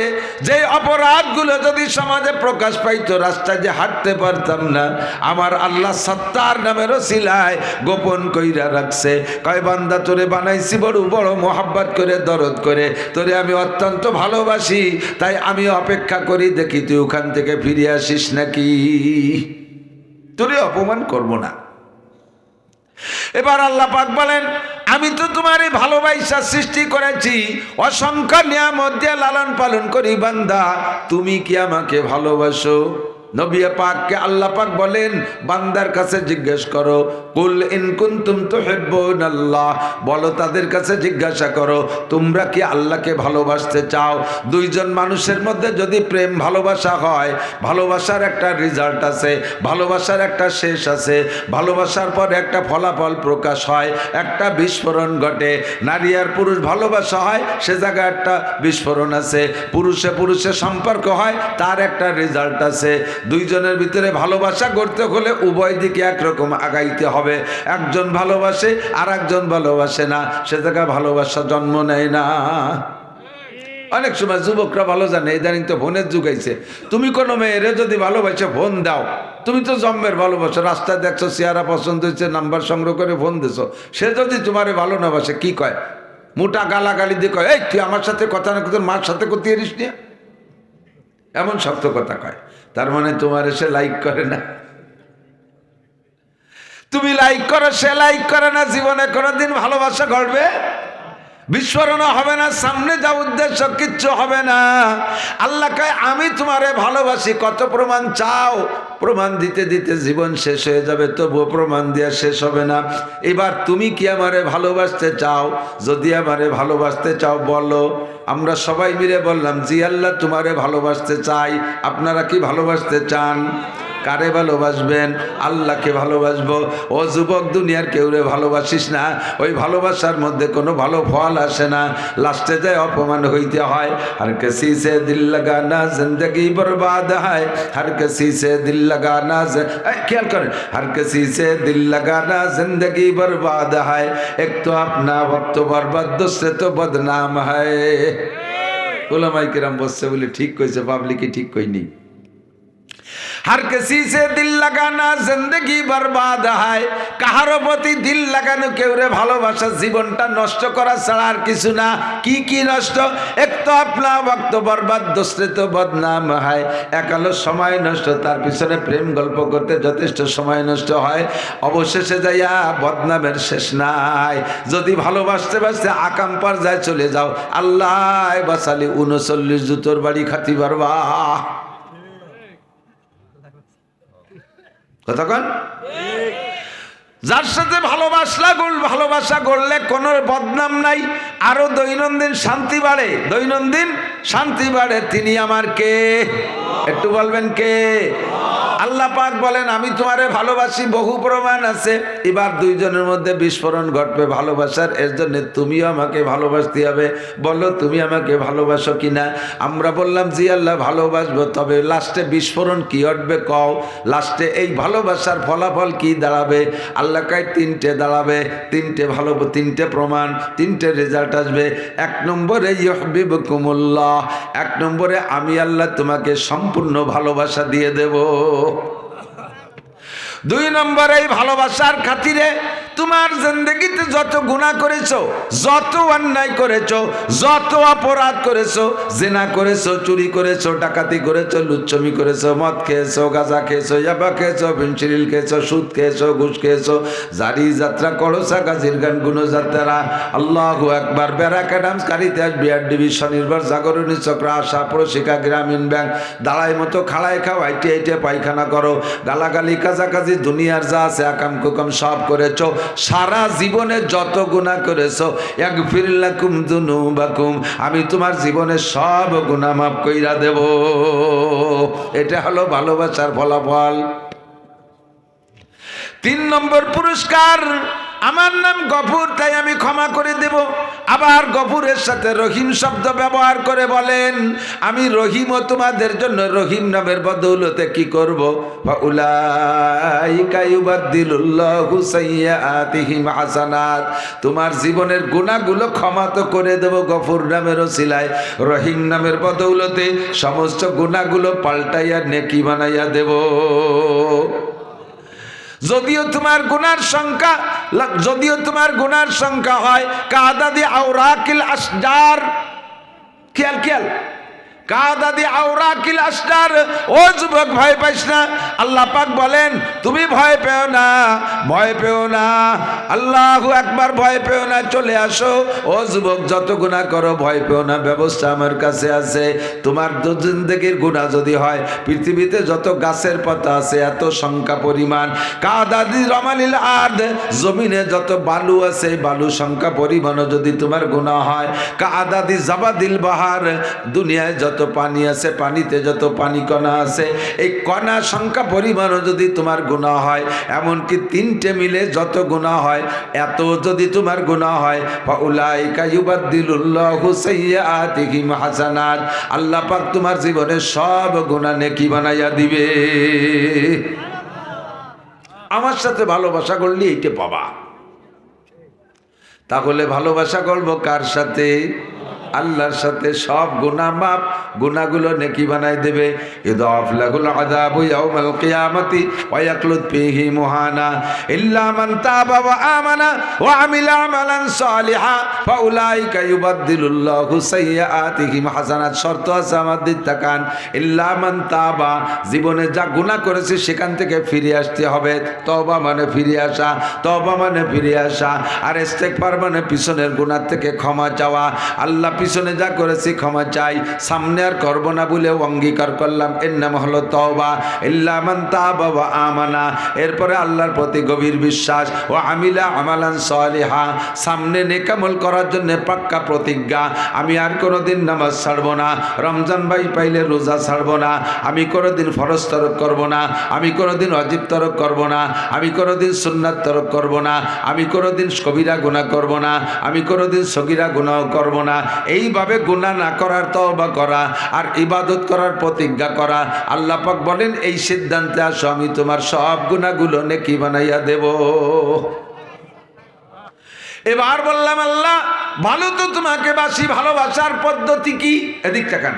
S1: যে অপরাধগুলো যদি সমাজে প্রকাশ পাইতো, রাস্তায় যে হাঁটতে পারতাম না। আমার আল্লাহ সত্তার নামের ওসিলায় গোপন কইরা রাখছে। কয় বান্দা তোরে বানাইছি বড় বড় মোহাব্বত করে, দরদ করে, তোরে আমি অত্যন্ত ভালোবাসি, তাই আমি অপেক্ষা করি দেখি তুই ওখান থেকে ফিরে আসিস নাকি, তোরে অপমান করব না। এবার আল্লাহ পাক বলেন আমি তো তোমারই ভালোবাসা সৃষ্টি করেছি, অসংখ্য নিয়ামত দিয়ে লালন পালন করি, বান্দা তুমি কি আমাকে ভালোবাসো? নবী পাককে আল্লাহ পাক বলেন বান্দার কাছে জিজ্ঞেস করো, কুল ইন কুনতুম তুহিব্বুনাল্লাহ, বলো তাদের কাছে জিজ্ঞাসা করো তোমরা কি আল্লাহকে ভালোবাসতে চাও? দুইজন মানুষের মধ্যে যদি প্রেম ভালোবাসা হয়, ভালোবাসার একটা রেজাল্ট আছে, ভালোবাসার একটা শেষ আছে, ভালোবাসার পর একটা ফলাফল প্রকাশ হয়, একটা বিস্ফোরণ ঘটে। নারী আর পুরুষ ভালোবাসা হয়, সে জায়গায় একটা বিস্ফোরণ আছে। পুরুষে পুরুষে সম্পর্ক হয়, তার একটা রেজাল্ট আছে। দুইজনের ভিতরে ভালোবাসা করতে হলে উভয় দিকে একরকম আগাইতে হবে। একজন ভালোবাসে আর একজন ভালোবাসে না, সে জায়গায় ভালোবাসা জন্ম নেয় না। অনেক সময় যুবকরা ভালো জানে, ইদানিং তো ফোনের যুগ আইছে। তুমি কোনো মেয়েরে যদি ভালোবাসে ফোন দাও, তুমি তো জন্মের ভালোবাসো, রাস্তায় দেখছো, চেহারা পছন্দ হয়েছে, নাম্বার সংগ্রহ করে ফোন দিছো, সে যদি তোমারে ভালো না বাসে কি কয়? মোটা গালাগালি দিয়ে কয়, এই তুই আমার সাথে কথা না, তোর মার সাথে করতে এরিস নিয়ে, এমন শক্ত কথা কয়। তার মানে তোমার সে লাইক করে না, তুমি লাইক করো, সে লাইক করে না, জীবনে কোনোদিন ভালোবাসা ঘটবে, বিস্ফোরণ হবে না, সামনে যা উদ্দেশ্য কিচ্ছু হবে না। আল্লাহ কয় আমি তোমারে ভালোবাসি, কত প্রমাণ চাও? প্রমাণ দিতে দিতে জীবন শেষ হয়ে যাবে, তবুও প্রমাণ দেওয়া শেষ হবে না। এবার তুমি কি আমারে ভালোবাসতে চাও? যদি আমারে ভালোবাসতে চাও বলো। আমরা সবাই মিলে বললাম জি আল্লাহ তোমারে ভালোবাসতে চাই। আপনারা কি ভালোবাসতে চান? কারে ভালোবাসবেন? আল্লাহকে ভালোবাসবো। ও যুবক, দুনিয়ার কেউরে ভালোবাসিস না, ওই ভালোবাসার মধ্যে কোনো ভালো ফল আসে না, লাস্টে যায় অপমান হইতে হয়। হর কিসি সে দিল লাগানা জিন্দগি বরবাদ হয়, হর কিসি সে দিল লাগানা, খেয়াল করেন, হর কিসি সে দিল লাগানা জিন্দগি বরবাদ হয়, এক তো আপনা ওয়াক্ত বরবাদ দুসরে তো বদনাম হয়। উলামায়ে কিরাম বলছে বলে ঠিক কইছে, পাবলিকই ঠিক কইনি। हर किसी से दिल लगाना जिंदगी बर्बाद है, কাহারো প্রতি দিল লাগানো কেউরে ভালোবাসা জীবনটা নষ্ট করা ছাড়া আর কিছু না। কি কি নষ্ট? এক তো আপনা ওয়াক্ত বরবাদ দুসরে তো বদনাম হয়, একালো সময় নষ্ট, তার পিছনে প্রেম গল্প করতে যথেষ্ট সময় নষ্ট হয়, অবশেষে যাইয়া বদনামের শেষ নাই। যদি ভালোবাসতে বাসতে আকাম পর্যায়ে চলে যাও, আল্লাহ বাসালি 39 জুতোর বাড়ি খাতি পারবা। কতক্ষণ? যার সাথে ভালোবাসা গড়লে কোনো বদনাম নাই, আরো দৈনন্দিন শান্তি বাড়ে, দৈনন্দিন শান্তি বাড়ে। তিনি আমার কে? একটু বলবেন কে? আল্লাহ পাক বলেন আমি তোমারে ভালোবাসি, বহু প্রমাণ আছে। এবার দুইজনের মধ্যে বিস্ফোরণ ঘটবে ভালোবাসার, এর জন্য তুমিও আমাকে ভালোবাসতে হবে। বলো তুমি আমাকে ভালোবাসো কিনা? আমরা বললাম জি আল্লাহ ভালোবাসবো। তবে লাস্টে বিস্ফোরণ কি ঘটবে কও? লাস্টে এই ভালোবাসার ফলাফল কি দাঁড়াবে? আল্লাহ কয় তিনটে দাঁড়াবে, তিনটে প্রমাণ, তিনটে রেজাল্ট আসবে। 1 নম্বরে ইউহিব্বুকুমুল্লাহ, 1 নম্বরে আমি আল্লাহ তোমাকে সম্পূর্ণ ভালোবাসা দিয়ে দেব। 2 নম্বরে এই ভালোবাসার খাতিরে তোমার জিন্দেগিতে যত গুনাহ করেছো, যত অন্যায় করেছো, যত অপরাধ করেছো, জিনা করেছো, চুরি করেছো, ডাকাতি করেছো, লুচ্ছমি করেছো, মদ খেয়েছো, গাঁজা খেয়েছো, ইয়াবা খেয়েছো, পেনসিল খেয়েছো, সুদ খেয়েছো, ঘুষ খেয়েছো, জারি যাত্রা, কড়সা, গাজীর গান, গুণযাত্রা, আল্লাহু আকবার, ব্যারাকা ডান্স, কারিতাস, বিআরডিবি, স্বনির্ভর, জাগরণী চক্র, আশা, প্রশিকা, গ্রামীণ ব্যাংক, দাঁড়াই মতো খাড়ায় খাও, আইটে আইটে পায়খানা করো, গালাগালি, কাজাকাজি, দুনিয়ার যা আছে আকাম কুকাম সব করেছো। সারা জীবনে যত গুনাহ করেছো, ইয়াগফির লাকুম যুনুবাকুম, আমি তোমার জীবনে সব গুনাহ মাফ কইরা দেব। এটা হলো ভালোবাসার ফলাফল। 3 নম্বর পুরস্কার, আমার নাম গফুর, তাই আমি ক্ষমা করে দেব। আবার গফুরের সাথে রহিম শব্দ ব্যবহার করে বলেন আমি রহিমও তোমাদের জন্য রহিম নামের বদৌলতে কি করব? ফাউলাইকা ইউবাদদিলুল্লাহু সাইয়্যাতিহিম হাসানাত, তোমার জীবনের গুনাহগুলো ক্ষমা তো করে দেব গফুর নামের ওসিলায়, রহিম নামের বদৌলতে সমস্ত গুনাহগুলো পাল্টাইয়া নেকি বানাইয়া দেব। যদিও তোমার গুনার সংখ্যা হয় কাদাদি আওরাকিল আসজার, খেয়াল কাদাদি আওরাকিল আসজার। ও যুবক ভয় পাইস না, আল্লাহ পাক বলেন তুমি ভয় পেও না, ভয় পেও না, আল্লাহু আকবার, ভয় পেও না, চলে আসো। ও যুবক যত গুনাহ করো ভয় পেও না, ব্যবস্থা আমার কাছে আছে। তোমার জিন্দেগির গুনাহ যদি হয়, পৃথিবীতে যত গাছের পাতা আছে এত সংখ্যা পরিমাণ, কাদাদি রমালিল আরদ, জমিনে যত বালু আছে বালু সংখ্যা পরিমাণও যদি তোমার গুনাহ হয়, কাদাদি জাবাদিল বাহার, দুনিয়ায় যত পানি আছে, পানিতে যত পানি কণা আছে, এই কণা সংখ্যা পরিমাণও যদি তোমার গুনাহ হয়, এমনকি 3টে মিলে যত গুনাহ হয় এত যদি তোমার গুনাহ হয়, ফাউলাইকা ইউবাদদিলুল্লাহু সাইয়্যাতিহিম হাসানাত, আল্লাহ পাক তোমার জীবনে সব গুনাহ নেকি বানাইয়া দিবে। আমার সাথে ভালোবাসা করলে এইটা পাবা। তাহলে ভালোবাসা করবো কার সাথে? আল্লাহর সাথে। সব গুনাহ মাপ, গুনাহগুলো নেকি বানাই দেবে। ইদাফ লাহুল আযাবু ইয়াউমাল কিয়ামাতি ওয়া ইয়াকলুদ ফীহি মুহানা ইল্লা মান তাবা ওয়া আমানা ওয়া আমিলা আমালান সালিহা ফাউলাইকা ইউবাদদিলুল্লাহু সাইয়্যাতিহিম হাসানাত। শর্ত আছে আমাদের, তাকান, ইল্লা মান তাবা, জীবনে যা গুনাহ করেছে সেখান থেকে ফিরে আসতে হবে। তওবা মানে ফিরে আসা, তওবা মানে ফিরে আসা, আর ইস্তেগফার মানে পিছনের গুনাহ থেকে ক্ষমা চাওয়া। আল্লাহ পিছনে যা করেছি ক্ষমা চাই, সামনে আর করব না বলে অঙ্গীকার করলাম। এর নাম হলো তওবা। ইল্লা মান তাবা ওয়া আমানা, এরপরে আল্লাহর প্রতি গভীর বিশ্বাস, ও আমিলা আমালান সলিহা, সামনে নেকামল করার জন্য পাক্কা প্রতিজ্ঞা। আমি আর কোনোদিন নামাজ ছাড়ব না, রমজান ভাই পাইলে রোজা ছাড়ব না, আমি কোনোদিন ফরজ তরক করব না, আমি কোনোদিন ওয়াজিব তরক করব না, আমি কোনোদিন সুন্নাত তরক করব না, আমি কোনোদিন কবিরা গুনাহ করব না, আমি কোনোদিন সগীরা গুনাহ করব না। এইভাবে গুনাহ না করার তওবা করা আর ইবাদত করার প্রতিজ্ঞা করা। আল্লাহ পাক বলেন, এই সিদ্ধান্তে আসো, আমি তোমার সব গুনাহগুলো নেকি বানাইয়া দেব। এবার বললাম, আল্লাহ ভালো তো তোমাকে বাসি, ভালোবাসার পদ্ধতি কি? এদিক তাকান।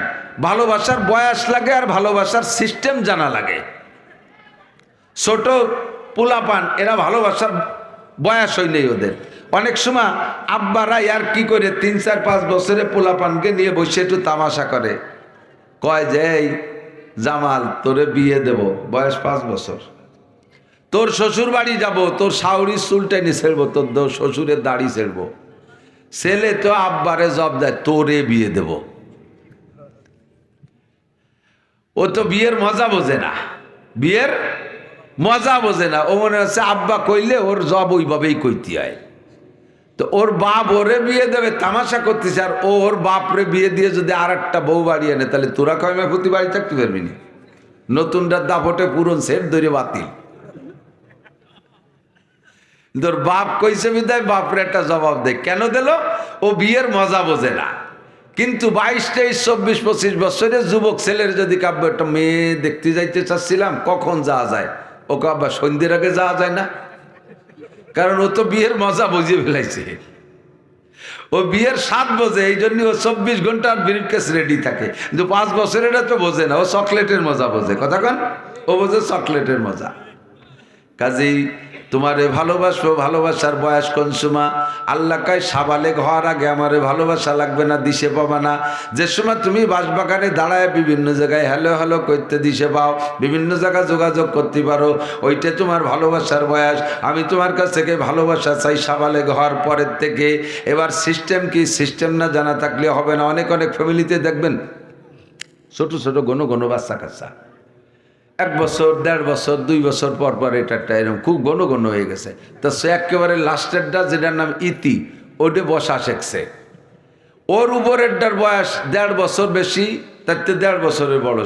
S1: ভালোবাসার বয়স লাগে আর ভালোবাসার সিস্টেম জানা লাগে। ছোট পোলাপান এরা ভালোবাসার বয়স হইলেই ওদের অনেক সময় আব্বারা আর কি করে 3-4-5 বছরে পোলাপানকে নিয়ে বসে একটু তামাশা করে, কয় যে এই জামাল তোরে বিয়ে দেব, বয়স 5 বছর, তোর শ্বশুর বাড়ি যাব, তোর শাওরির চুলটা নিয়ে ছেড়বো, তোর শ্বশুরের দাড়ি ছেড়বো। ছেলে তো আব্বারে জব দেয়, তোরে বিয়ে দেব। ও তো বিয়ের মজা বোঝে না, বিয়ের মজা বোঝে না। ও মনে হচ্ছে আব্বা কইলে ওর জব ওইভাবেই কইতে হয়। তো ওর বাপ ওরে বিয়ে দেবে তামাশা করতেছে, আর ওর বাপরে বিয়ে দিয়ে যদি আর একটা বউ বাড়ি আনে, তাহলে তোরা কয়মা প্রতি বাড়ি থাকতে পারবি না। নতুনটার দাপটে পুরন সেট ধরে বাতিল। তোর বাপ কইছে বিদায় বাপরে একটা জবাব দে। কেন দিল? ও বিয়ের মজা বোঝে না। কিন্তু 22, 23, 24, 25 বছরের যুবক ছেলের যদি কাব্য একটা মেয়ে দেখতে যাইতে চাচ্ছিলাম, কখন যাওয়া যায়? ওকে আবার সন্ধ্যের আগে যাওয়া যায় না, কারণ ও তো বিয়ের মজা বুঝিয়ে ফেলাইছে। ও বিয়ের স্বাদ বোঝে, এই জন্য ও 24 ঘন্টার ব্রিফকেস রেডি থাকে। কিন্তু 5 বছরের তো বোঝে না, ও চকলেটের মজা বোঝে। কথা কন, ও বোঝে চকলেটের মজা। কাজেই তোমারে ভালোবাসবো, ভালোবাসার বয়স কোন সময়? আল্লাহ কয় সাবালেগ হওয়ার আগে আমারে ভালোবাসা লাগবে না, দিশে পাবা না। যে সময় তুমি বাঁশবাগানে দাঁড়ায় বিভিন্ন জায়গায় হ্যালো হ্যালো করতে দিশে পাও, বিভিন্ন জায়গায় যোগাযোগ করতে পারো, ওইটা তোমার ভালোবাসার বয়স। আমি তোমার কাছ থেকে ভালোবাসা চাই সাবালেগ হওয়ার পরের থেকে। এবার সিস্টেম কি? সিস্টেম না জানা থাকলে হবে না। অনেক অনেক ফ্যামিলিতে দেখবেন ছোট ছোট ঘন ঘন বাচ্চা কাচ্চা, 1 বছর 1.5 বছর 2 বছর পর পর এটা এরকম খুব ঘন ঘন হয়ে গেছে। তো সে একেবারে লাস্টেরটা যেটার নাম ইতি, ওটা বসা শিখছে। ওর উপরেরটার বয়স 1.5 বছর বেশি, তার 1.5 বছরের বড়।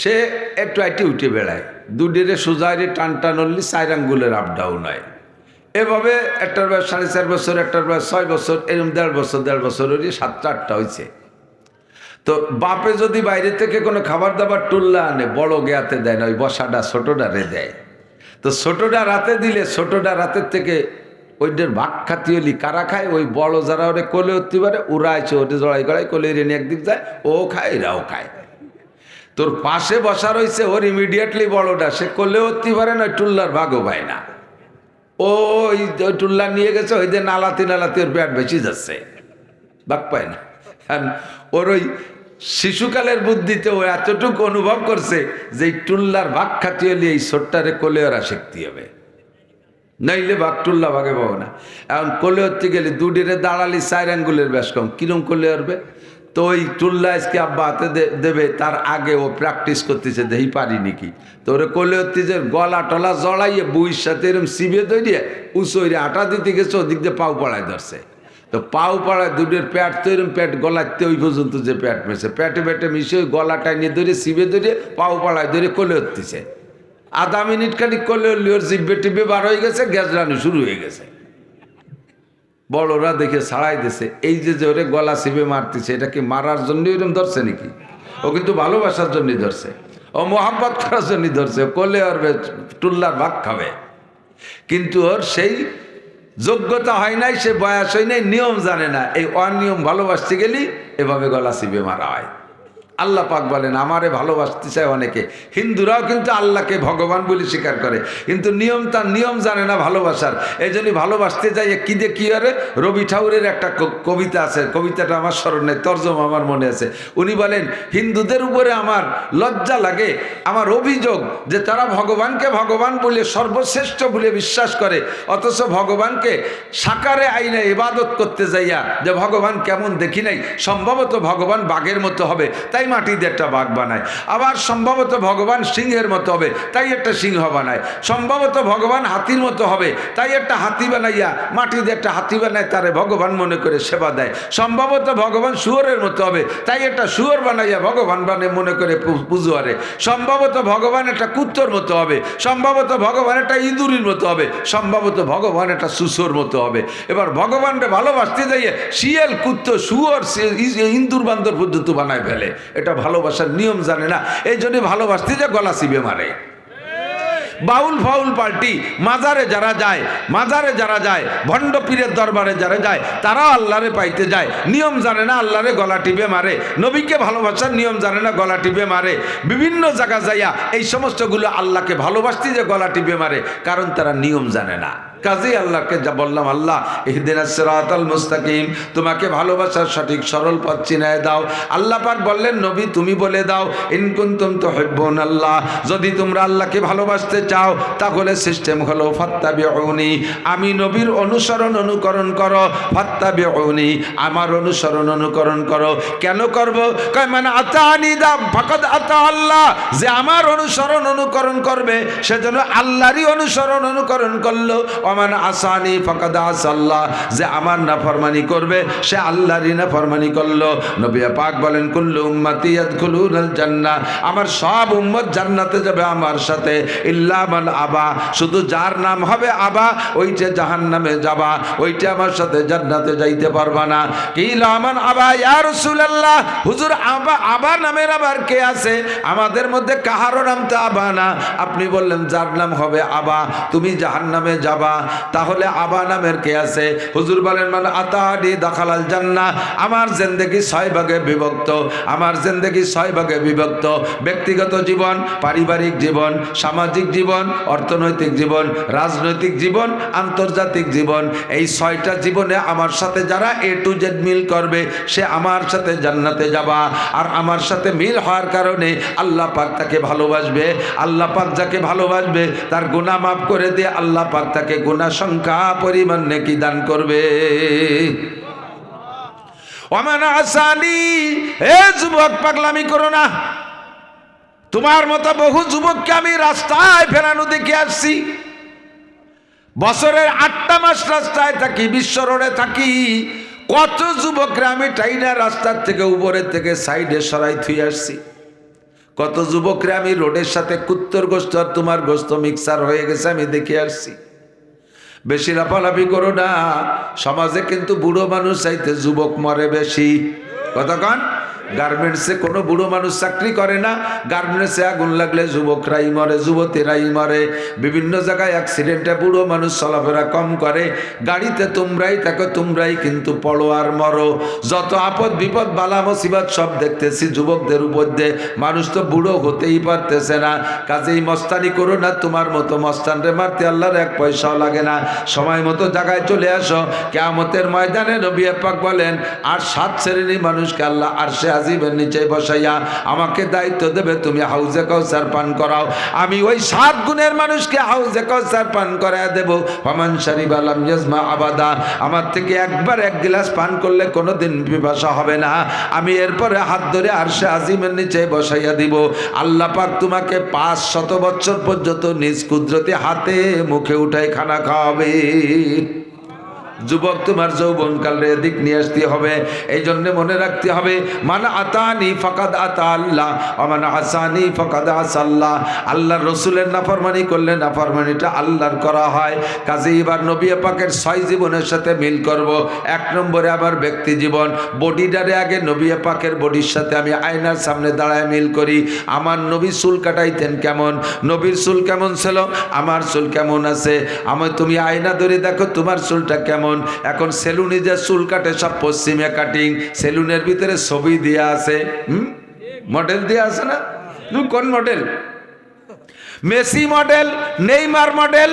S1: সে একটু আইটি উঠে বেড়ায়, দুডিরে সুজাইরে টান টান হলি 4 আঙ্গুলের আপ ডাউন হয়। এভাবে একটার বয়স 4.5 বছর, একটার বয়স 6 বছর, এরকম 1.5 বছর হলে 7-8টা হয়েছে। তো বাপে যদি বাইরে থেকে কোনো খাবার দাবার টুল্লা আনে, বড় গেয়াতে দেয় না, ওই বসাটা ছোটটারে দেয়। তো ছোটটা রাতে দিলে ছোটটা রাতের থেকে ওইটার ভাগ খাতি হলি কারা খায়? ওই বড় যারা ওরে কোলে উঠতে পারে, ওরা আছে ওটা জড়াই গড়াই কোলে রেনে একদিক যায়, ও খায় এরাও খায়। তোর পাশে বসা রয়েছে, ওর ইমিডিয়েটলি বড়টা, সে কোলে উঠতে পারে না, ওই টুল্লার ভাগও পায় না। ওই টুল্লা নিয়ে গেছে, ওই যে নালাতি নালাতি ওর পেট বেশি যাচ্ছে, ভাগ পায় না। ওর ওই শিশুকালের বুদ্ধিতে ও এতটুকু অনুভব করছে যে এই টুল্লার ভাগ খাতি হলে এই ছোট্টারে কোলে ওরা শিখতে হবে, নইলে ভাগ টুল্লা ভাগে পাবো না। এখন কোলে হতে গেলে দুডিরে দাঁড়ালি 4 আঙ্গুলের বেশ কম, কিরম কোলে উঠবে? তো ওই টুল্লা আজকে আব্বা হাতে দেবে, তার আগে ও প্র্যাকটিস করতেছে, দেখি পারি নাকি। তো ওরে কোলে হতে যে গলা টলা জড়াইয়ে বুইয়ের সাথে এরকম সিবে তৈরি উঁচুরে আটা দিতে গেছে, ওদিক দিয়ে পাও পাড়ায় ধরছে। তো পাও পাড়ায় দুধের প্যাট তো এরকম প্যাট গলাতে ওই পর্যন্ত যে প্যাট মেশে প্যাটে প্যাটে মিশে ওই গলাটায় নিয়ে ধরে সিবে ধরে পাও পাড়ায় ধরে কোলে হতেছে। 1/2 মিনিট খালি কোলে হলি ওর জিব্বে টিব্বে বার হয়ে গেছে, গ্যাস রানি শুরু হয়ে গেছে। বড়রা দেখে ছাড়াই দিছে। এই যে ওরে গলা সিবে মারতেছে, এটা কি মারার জন্য এরকম ধরছে নাকি? ও কিন্তু ভালোবাসার জন্যই ধরছে, ও মোহাম্মত করার জন্যই ধরছে। কোলে ওর টুল্লার ভাগ খাবে, কিন্তু ওর সেই যোগ্যতা হয় নাই, সে বয়স হয় নাই, নিয়ম জানে না। এই অনিয়ম ভালোবাসতে গেলি এভাবে গলা চিপে মারা হয়। আল্লাহ পাক বলেন আমারে ভালোবাসতে চায় অনেকে। হিন্দুরাও কিন্তু আল্লাহকে ভগবান বলে স্বীকার করে, কিন্তু তার নিয়ম জানে না ভালোবাসার। এই জন্যই ভালোবাসতে যাই কি দিয়ে কি আরে। রবি ঠাকুরের একটা কবিতা আছে, কবিতাটা আমার স্মরণ নেই, তর্জমা আমার মনে আছে। উনি বলেন হিন্দুদের উপরে আমার লজ্জা লাগে, আমার অভিযোগ যে তারা ভগবানকে ভগবান বলে সর্বশ্রেষ্ঠ বলে বিশ্বাস করে, অথচ ভগবানকে সাকারে আইনে ইবাদত করতে যাইয়া যে ভগবান কেমন দেখি নাই, সম্ভবত ভগবান বাঘের মতো হবে তাই মাটি দিয়ে একটা বাঘ বানায়, আবার সম্ভবত ভগবান সিংহের মতো হবে তাই একটা সিংহ বানায়, সম্ভবত ভগবান হাতির মতো হবে তাই একটা হাতি বানাইয়া মাটি দিয়ে একটা হাতি বানায়, তারে ভগবান মনে করে সেবা দেয়, সম্ভবত ভগবান শুয়োরের মতো হবে তাই একটা শুয়োর বানাইয়া ভগবান মনে করে পুজো করে, সম্ভবত ভগবান একটা কুত্তর মতো হবে, সম্ভবত ভগবান একটা ইঁদুরের মতো হবে, সম্ভবত ভগবান একটা সুসোর মতো হবে। এবার ভগবানকে ভালোবাসতে যাইয়ে শিয়াল কুত্ত শুয়োর ইঁদুর বান্দর পর্যন্ত বানায় ফেলে। এটা ভালোবাসার নিয়ম জানে না, এই জন্য ভালোবাসতে যে গলা চিবে মারে। বাউল ফাউল পার্টি মাজারে যারা যায় ভণ্ড পীরের দরবারে যারা যায় তারাও আল্লাহরে পাইতে যায়, নিয়ম জানে না, আল্লাহরে গলা টিপে মারে। নবীকে ভালোবাসার নিয়ম জানে না, গলা টিপে মারে। বিভিন্ন জায়গা যাইয়া এই সমস্তগুলো আল্লাহকে ভালোবাসতে যে গলা টিপে মারে, কারণ তারা নিয়ম জানে না। কাজেই আল্লাহকে যা বললাম, আল্লাহ ইহদিনাস সিরাতাল মুস্তাকিম, তোমাকে ভালোবাসার সঠিক সরল পথ চিনায় দাও। আল্লাহ পাক বললেন নবী তুমি বলে দাও ইন কুনতুম তুহিব্বুনাল্লাহ, যদি তোমরা আল্লাহকে ভালোবাসতে চাও তাহলে সিস্টেম হলো ফাত্তাবিউনি, আমি নবীর অনুকরণ করো, ফাত্তাবিউনি, আমার অনুকরণ করো। কেন করব? কয় মানে আতানি দাম ফাকাদ আতা আল্লাহ, যে আমার অনুকরণ করবে সেজন্য আল্লাহরই অনুকরণ করলো। ওমান আসানি ফাকাদ আসাল্লাহ, যে আমার নাফরমানি করবে সে আল্লাহরই নাফরমানি করলো। নবী পাক বলেন কুল্লু উম্মতি ইয়াদখুলুনাল জান্নাহ, আমার সব উম্মত জান্নাতে যাবে আমার সাথে, ইল্লা মান আবা, শুধু যার নাম হবে আবা ওইটা জাহান্নামে যাবা, ওইটা আমার সাথে জান্নাতে যাইতে পারবা না। কিলা মান আবা ইয়া রাসূলুল্লাহ, হুজুর আবা নামের আবার কে আছে? আমাদের মধ্যে কাহারও নাম তো আবা না। আপনি বললেন যার নাম হবে আবা তুমি জাহান্নামে যাবা, তাহলে আবা নামের কে আছে? হুজুর বলেন মান আতানি দাখালাল জান্নাহ, আমার জিন্দেগি 6 ভাগে বিভক্ত, আমার জিন্দেগি 6 ভাগে বিভক্ত, ব্যক্তিগত জীবন, পারিবারিক জীবন, সামাজিক জীবন, অর্থনৈতিক জীবন, রাজনৈতিক জীবন, আন্তর্জাতিক জীবন। এই 6টা জীবনে আমার সাথে যারা A to Z মিল করবে সে আমার সাথে জান্নাতে যাবা। আর আমার সাথে মিল হওয়ার কারণে আল্লাহ পাক তাকে ভালোবাসবে। আল্লাহ পাক যাকে ভালোবাসবে তার গুনাহ মাফ করে দিয়ে আল্লাহ পাক তাকে গুনাহ সংখ্যা পরিমাণ নেকি দান করবে। ওমান আসানি, এ যুবক পাগলামি করো না। তোমার মতো বহু যুবককে আমি রাস্তায় ফেরানো দেখে আসছি। বছরের 8টা মাস রাস্তায় থাকি, বিশ্ব রোডে থাকি। কত যুবকরা আমি টাইনা রাস্তার থেকে উপরের থেকে সাইডে সরাই থুই আসছি। কত যুবকরা আমি রোডের সাথে কুত্তর গোস্ত আর তোমার গোস্ত মিক্সার হয়ে গেছে আমি দেখে আসছি। বেশি লাফালাফি করো না, সমাজে কিন্তু বুড়ো মানুষ চাইতে যুবক মরে বেশি। কতক্ষণ গার্মেন্টসে কোনো বুড়ো মানুষ চাকরি করে না, গার্মেন্টসে আগুন লাগলে যুবকরাই মরে, যুবতীরাই মরে। বিভিন্ন জায়গায় অ্যাক্সিডেন্টে বুড়ো মানুষ চলাফেরা কম করে। গাড়িতে তোমরাই থাকো, তোমরাই কিন্তু পড়ো আর মরো। যত আপদ বিপদ বালা মুসিবত সব দেখতেছি যুবকদের উপর দিয়ে। মানুষ তো বুড়ো হতেই পারতেছে না। কাজেই মস্তানি করো না, তোমার মতো মস্তানরে মারতে আল্লাহর 1 পয়সাও লাগে না। সময় মতো জায়গায় চলে আসো। কিয়ামতের ময়দানে নবী পাক বলেন আর 7 শ্রেণীর মানুষকে আল্লাহ আরশে আজিমের নিচে বসাইয়া আমাকে দায়িত্ব দেবে তুমি হাউজে কাউসার পান করাও। আমি ওই 7 গুণের মানুষকে হাউজে কাউসার পান করায় দেব। ফামান শারিবা লাম ইয়াজমা আবাদা, আমার থেকে একবার 1 গ্লাস পান করলে কোনোদিন পিপাসা হবে না। আমি এরপরে হাত ধরে আরশে আজিমের নিচে বসাইয়া দিব। আল্লাহ পাক তোমাকে 500 বছর পর্যন্ত নিজ কুদরতি হাতে মুখে উঠাই খানা খাওয়াবে। যুবক তোমার যৌবনকালে এদিক নিয়ে আসতে হবে। এই জন্য মনে রাখতে হবে মান আতানি ফাকাদ আতা আল্লাহ ওয়া মান আসানি ফাকাদ আসাল্লাহ। আল্লাহর রসুলের নাফরমানি করলে নাফরমানিটা আল্লাহর করা হয়। কাজে এবার নবী পাকের 6 জীবনের সাথে মিল করব। 1 নম্বরে আমার ব্যক্তি জীবন, বডিটারে আগে নবী পাকের বডির সাথে আমি আয়নার সামনে দাঁড়ায় মিল করি। আমার নবী চুল কাটাইতেন কেমন, নবীর চুল কেমন ছিল, আমার চুল কেমন আছে। তুমি আয়না ধরে দেখো তোমার চুলটা কেমন। এখন সেলুনে যে চুল কাটে সব পশ্চিমে কাটিং, সেলুনের ভিতরে ছবি দেয়া আছে। মডেল দিয়ে আছে না? তুমি কোন model? Messi model, Neymar model,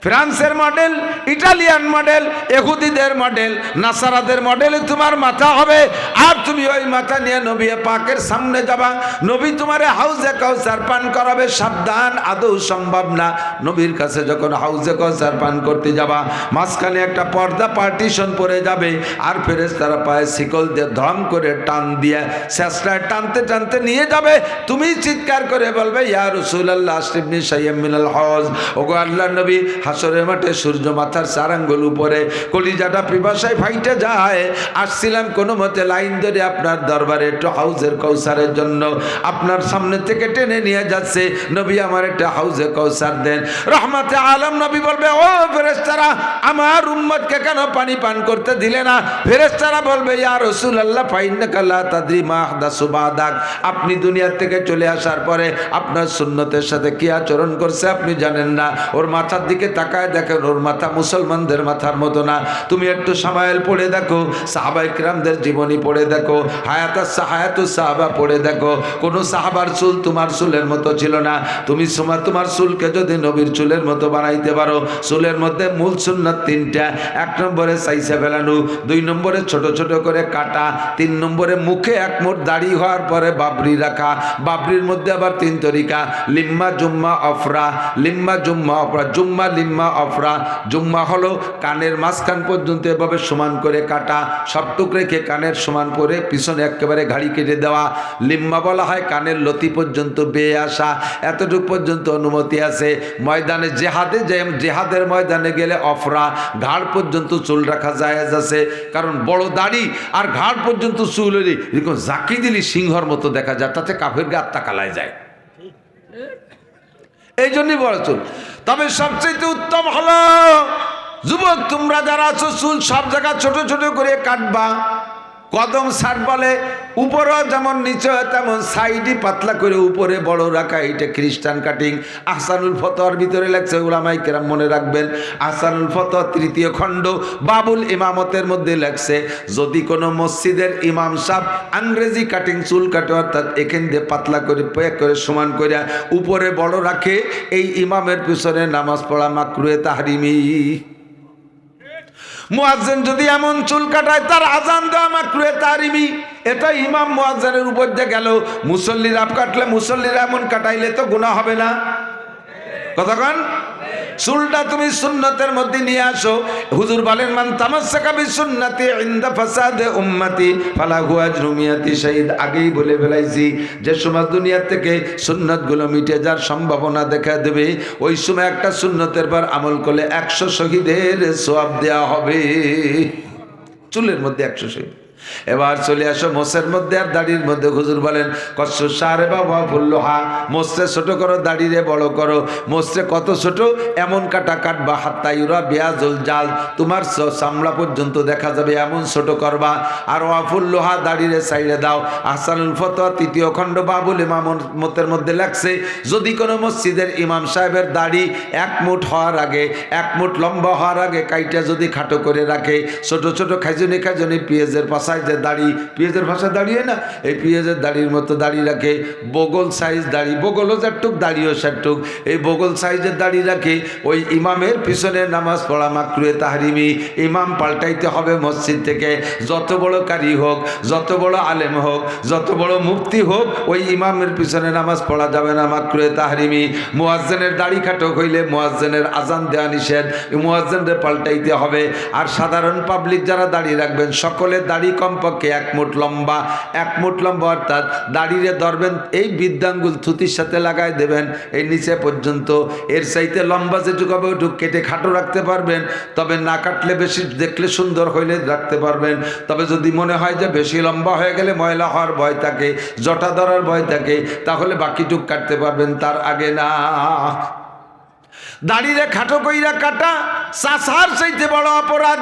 S1: ফ্রান্সের মডেল, ইটালিয়ান মডেল, ইহুদিদের মডেল, নাসারাদের মডেলে তোমার মাথা হবে। আর তুমি ওই মাথা নিয়ে নবী পাকের সামনে যাবা, নবী তোমারে হাউজে কাউসার পান করাবে। সাবধান, আদৌ সম্ভব না। নবীর কাছে যখন হাউজে কাউসার পান করতে যাবা, মাঝখানে একটা পর্দা পার্টিশন পড়ে যাবে, আর ফেরেশতারা পায়ে শিকল দিয়ে ধম করে টান দিয়ে শেষটায় টানতে টানতে নিয়ে যাবে। তুমি চিৎকার করে বলবে, ইয়া রাসূলুল্লাহ আশরিফনি শাইয়্যাম মিনাল হাউজ। ওগো আল্লাহর নবী, হাসরের মাঠে সূর্য মাথার 4 আঙ্গুল উপরে, কলিজাটা পিপাসায় ফাইটে যায়। আসছিলাম কোনো মতে লাইন ধরে আপনার দরবারে একটু হাউজের কাউসারের জন্য, আপনার সামনে থেকে টেনে নিয়ে যাচ্ছে। নবী আমার একটা হাউজে কাউসার দেন। রহমতে আলম নবী বলবে, ও ফেরেশতারা, আমার উম্মতকে কেন পানি পান করতে দিলে না? ফেরেশতারা বলবে, ইয়া রাসূলুল্লাহ ফাইন্নাকা লা তাদরি মা আহদাসু বাদাক। আপনি দুনিয়া থেকে চলে আসার পরে আপনার সুন্নতের সাথে কি আচরণ করছে আপনি জানেন না। ওর মাথার দিকে তাকায় দেখেন, ওর মাথা মুসলমানদের মাথার মতো না। তুমি একটু সামায়েল পড়ে দেখো, সাহাবায়ে কিরামদের জীবনী পড়ে দেখো, হায়াতুস সাহাবা পড়ে দেখো। কোন সাহাবার চুল তোমার চুলের মতো ছিল না। তুমি তোমার চুলকে যদি নবীর চুলের মতো বানাইতে পারো, চুলের মধ্যে মূল সুন্নাত 3টা। 1 নম্বরে সাইসা ফেলানো, 2 নম্বরে ছোট ছোট করে কাটা, 3 নম্বরে মুখে 1 মুঠ দাড়ি হওয়ার পরে বাবরি রাখা। বাবরির মধ্যে আবার 3 তরিকা, লিম্মা জুম্মা অফরা, লিম্মা জুম্মা অফরা, জুম্মা লিম্মা অফরা। জুম্মা হলো কানের মাঝখান পর্যন্ত এভাবে সমান করে কাটা, সবটুক রেখে কানের সমান করে পিছনে একেবারে ঘাড়ি কেটে দেওয়া। লিম্মা বলা হয় কানের লতি পর্যন্ত বেয়ে আসা, এতটুক পর্যন্ত অনুমতি আছে। ময়দানে জেহাদের ময়দানে গেলে অফরা, ঘাড় পর্যন্ত চুল রাখা জায়েজ আছে। কারণ বড় দাড়ি আর ঘাড় পর্যন্ত চুল হলে এরকম জাকি দিলি সিংহর মতো দেখা যায়, তাতে কাফের গা আত্মা কালায় যায়, এই জন্যই বড় চুল। তবে সবচেয়ে উত্তম হলো, যুবক তোমরা যারা আছো, চুল সব জায়গা ছোট ছোট করে কাটবা। কদম শার্ট বলে, উপরেও যেমন নিচে তেমন সাইডই পাতলা করে উপরে বড় রাখা, এটা খ্রিস্টান কাটিং। আহসানুল ফতোয়ার ভিতরে লেখছে, উলামায়ে কেরাম মনে রাখবেন, আহসানুল ফতোয়া 3য় খণ্ড বাবুল ইমামতের মধ্যে লেখছে, যদি কোনো মসজিদের ইমাম সাহেব ইংরেজি কাটিং চুল কাটে, অর্থাৎ এখান দিয়ে পাতলা করে প্যাক করে সমান করে উপরে বড় রাখে, এই ইমামের পিছনে নামাজ পড়া মাকরুহে তাহরিমি। মুয়াজ্জিন যদি এমন চুল কাটায়, তার আজান দেওয়া মাকরুহে তাহরিমি। এটা ইমাম মুয়াজ্জিনের উপর দিয়ে গেল। মুসল্লিরা কাটলে, মুসল্লিরা এমন কাটাইলে তো গুনাহ হবে না? কতক্ষণ চুলটা তুমি সুন্নতের মধ্যে নিয়ে আসো। হুজুর বলেন, মান তামাসসাকা বিসুন্নতি ইনদা ফাসাদে উম্মতি ফালাহু আজরু মিয়াতি শাহীদ। আগেই বলে ফেলাইছি, যে সময় দুনিয়া থেকে সুন্নতগুলো মিটে যাওয়ার সম্ভাবনা দেখা দেবে, ওই সময় একটা সুন্নতের পর আমল করলে 100 শহীদের সওয়াব দেওয়া হবে। চুলের মধ্যে 100 শহীদ। এবার চলে আসো মোসের মধ্যে আর দাড়ির মধ্যে। হুজুর বলেন, কসু সারে বাবা ফুল্লোহা, মোসরে ছোট করো, দাড়িরে বড় করো। মোসরে কত ছোট? এমন কাটা কাটবা, হাত্তা ইউরা বিয়াজুল জাল, তোমার চামড়া পর্যন্ত দেখা যাবে, এমন ছোট করবা। আর ওয়াফুল্লোহা, দাড়িরে সাইডে দাও। আহসানুল ফতোয়া 3য় খণ্ড বাবুল ইমামতের মধ্যে লেখছে, যদি কোনো মসজিদের ইমাম সাহেবের দাড়ি 1 মুঠ হওয়ার আগে, 1 মুঠ লম্বা হওয়ার আগে কাইটা যদি খাটো করে রাখে, ছোট ছোট খাইজনি খাইজনি পেঁয়াজের পাশায় যে দাড়ি, পেঁয়াজের ভাষা দাঁড়িয়ে না, এই পেঁয়াজের দাড়ির মতো দাড়ি রাখে, বগল সাইজ দাড়ি, বগলও যারটুক দাড়িও সারটুক, এই বগল সাইজের দাড়ি রাখে, ওই ইমামের পিছনে নামাজ পড়া মাকরুহে তাহরিমি। ইমাম পাল্টাইতে হবে মসজিদ থেকে, যত বড় কারি হোক, যত বড় আলেম হোক, যত বড় মুফতি হোক, ওই ইমামের পিছনে নামাজ পড়া যাবে না, মাকরুহে তাহরিমি। মুয়াজ্জিনের দাড়ি খাটো হইলে মুয়াজ্জিনের আজান দেওয়া নিষেধ, মুয়াজ্জিনদের পাল্টাইতে হবে। আর সাধারণ পাবলিক যারা দাড়ি রাখবেন, সকলের দাড়ি কমপক্ষে 1 মুঠ লম্বা, 1 মুঠ লম্বা, অর্থাৎ দাড়িরে ধরবেন, এই বৃদ্ধাঙ্গুল থুতির সাথে লাগাই দেবেন এই নিচে পর্যন্ত। এর চাইতে লম্বা যেটুকু হবে ওটুকু কেটে খাটো রাখতে পারবেন, তবে না কাটলে, বেশি দেখলে সুন্দর হইলে রাখতে পারবেন। তবে যদি মনে হয় যে বেশি লম্বা হয়ে গেলে ময়লা হওয়ার ভয় থাকে, জটা ধরার ভয় থাকে, তাহলে বাকিটুক কাটতে পারবেন, তার আগে না। দাড়িরে খাটো কইরা কাটা চাষার চাইতে বড় অপরাধ।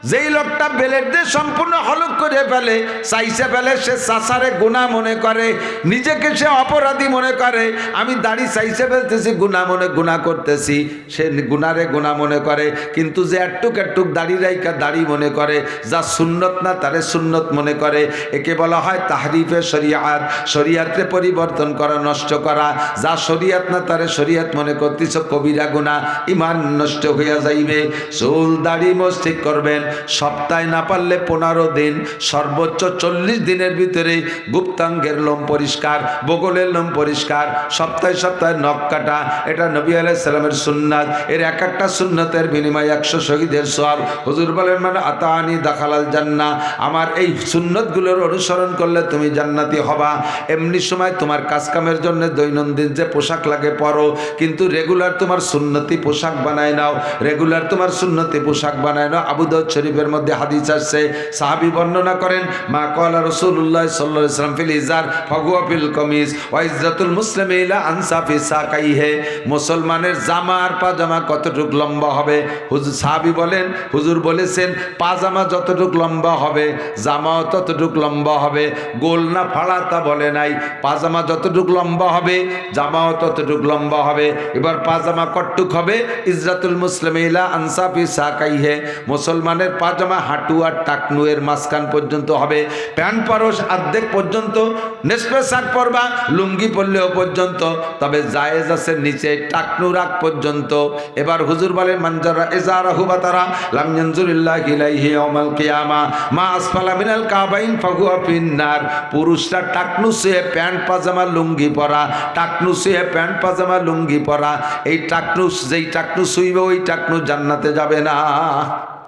S1: যেই লোকটা বেলেট দিয়ে সম্পূর্ণ হলুদ করে ফেলে, চাইছে ফেলে, সে চাচারে গুনাহ মনে করে, নিজেকে সে অপরাধী মনে করে। আমি দাড়ি চাইছে ফেলতেছি, গুনাহ মনে গুনাহ করতেছি, সে গুনারে গুনাহ মনে করে। কিন্তু যে একটুক একটুক দাড়ি রাইকা দাড়ি মনে করে, যা সুন্নত না তারে সুন্নত মনে করে, একে বলা হয় তাহরিফে শরিয়াত। শরিয়াতে পরিবর্তন করা, নষ্ট করা। যা শরিয়াত না তারে শরিয়াত মনে করতেছ, কবিরা গুনাহ, ঈমান নষ্ট হইয়া যাইবে। চুল দাড়ি মোছ ঠিক করবেন, সপ্তাহে না পারলে 15 দিন, সর্বোচ্চ 40 দিনের ভিতরে গুপ্তাঙ্গের লোম পরিষ্কার, বগলের লোম পরিষ্কার, সপ্তাহে সপ্তাহে নখ কাটা। এটা নবী আলাইহিস সালামের সুন্নাত। এর এক একটা সুন্নতের বিনিময়ে 100 শহীদের সওয়াব। হুজুর বলেন, মানে আতানি দাখালাল জান্নাহ, আমার এই সুন্নতগুলোর অনুসরণ করলে তুমি জান্নাতি হবা। এমনি সময় তোমার কাজকামের জন্য দৈনন্দিন যে পোশাক লাগে পরো, কিন্তু রেগুলার তোমার সুন্নতি পোশাক বানায় নাও, রেগুলার তোমার সুন্নতি পোশাক বানায় নাও। আবু দাউদ শরীফের মধ্যে হাদিস আসছে, সাহাবী বর্ণনা করেন, মা ক্বালা রাসূলুল্লাহ সাল্লাল্লাহু আলাইহি ওয়াসাল্লাম ফিল ইজার ফাহুয়া ফিল কামিজ ওয়া ইজ্জাতুল মুসলিমি ইলা আনসাফি সাকাইহি। মুসলমানের জামা আর পাজামা কতটুকু লম্বা হবে? হুজুর সাহাবী বলেন, হুজুর বলেছেন পাজামা যতটুকু লম্বা হবে জামাও ততটুকু লম্বা হবে। গোল না ফাড়া তা বলে নাই, পাজামা যতটুকু লম্বা হবে জামাও ততটুকু লম্বা হবে। এবার পাজামা কতটুক হবে? ইজ্জাতুল মুসলিমি ইলা আনসাফি সাকাইহি, মুসলমানের পাজামা হাঁটু আর টাকনু এর মাঝখান পর্যন্ত হবে। প্যান্ট পরশ অর্ধেক পর্যন্ত, নেসফে শার্ট পরবা, লুঙ্গি পরলেও পর্যন্ত, তবে জায়েজ আছে নিচে টাকনু রাখ পর্যন্ত। এবার হুজুর বলেন, মানজারা ইজারাহু বাতারা লাম ইয়ানজুরিল্লাহু ইলাইহি ইয়াউমাল কিয়ামা মা আসফালা মিনাল কাবাইন ফাহুয়া ফিন্নার। পুরুষরা টাকনু সে প্যান্ট পাজামা লুঙ্গি পরা, টাকনু সে প্যান্ট পাজামা লুঙ্গি পরা, এই টাকনু, যেই টাকনু শুইবে ওই টাকনু জান্নাতে যাবে না।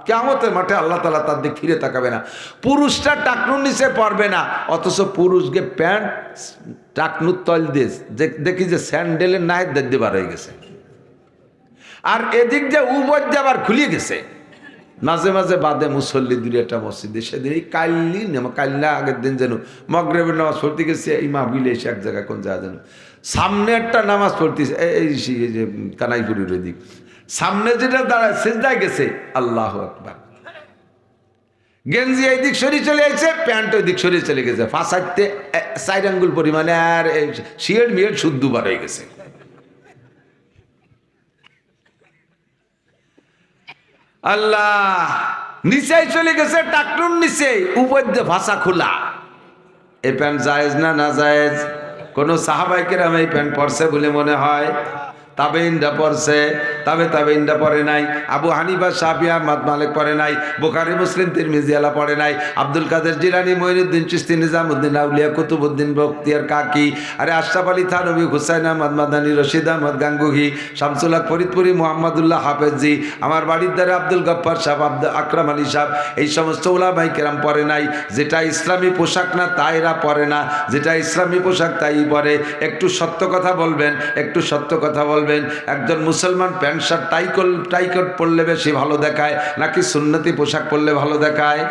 S1: কিয়ামতের মাঠে আল্লাহ তাআলা তার দিকে ফিরে তাকাবে না। পুরুষটা টাকনুর নিচে পড়বে না, অথচ পুরুষকে প্যান্ট টাকনুর তল দিয়ে দেখি যে স্যান্ডেলের নায়ের দেখতে বার হয়ে গেছে, আর এদিক যে উবর যাবার খুলে গেছে। মাঝে মাঝে বাদে মুসল্লি দূরে একটা মসজিদে, সেদিন এই কাল্লা আগের দিন যেন মগরিবের নামাজ পড়তে গেছে, এই মাহফিলে এসে এক জায়গায় কোন জায়গা যেন সামনে একটা নামাজ পড়তেছে, এই যে কানাইপুরের ওই দিক সামনে যেটা দাঁড়ায় সিজদায় গেছে, আল্লাহু আকবার, গেঞ্জি এই দিক সরিয়ে চলে আসছে, প্যান্ট ওই দিক সরিয়ে চলে গেছে, ফাঁসাইতে 4 আঙ্গুল পরিমাণে, আর শিয়ের মিয়ের শুদ্ধ বার হয়ে গেছে। আল্লাহ, নিচে চলে গেছে, টাকনুর নিচে, উপর দিয়ে ভাষা খোলা। এই প্যান্ট জায়েজ না না জায়েজ? কোন সাহাবায়ে কেরাম এই প্যান্ট পরছে বলে মনে হয়? তাবেইনরা পড়ছে, তাবেইনরা পড়ে নাই। আবু হানিফা, শাফিঈ, আহমদ, মালিক পড়ে নাই। বুখারী, মুসলিম, তিরমিজি আলা পড়ে নাই। আব্দুল কাদের জিলানী, মঈনুদ্দিন চিশতি, নিজামউদ্দিন আউলিয়া, কুতুবউদ্দিন বখতিয়ার কাকি, আরে আশরাফ আলী থানভী, হুসাইন আহমদ মাদানী, রশিদ আহমদ গাঙ্গুহি, শামসুল হক ফরিদপুরি, মুহাম্মদুল্লাহ হাফেজি, আমার বাড়ির দ্বারা আব্দুল গফফার সাহেব, আকরাম আলী সাহেব, এই সমস্ত উলামায়ে কেরাম পড়ে নাই। যেটা ইসলামী পোশাক না তাই এরা পড়ে না, যেটা ইসলামী পোশাক তাই পরে। একটু সত্য কথা বলবেন, একটু সত্য কথা বলবেন। একজন মুসলমান প্যান্ট শার্ট টাইকট পরলে বেশি ভালো দেখায় নাকি সুন্নতি পোশাক পরলে ভালো দেখায়?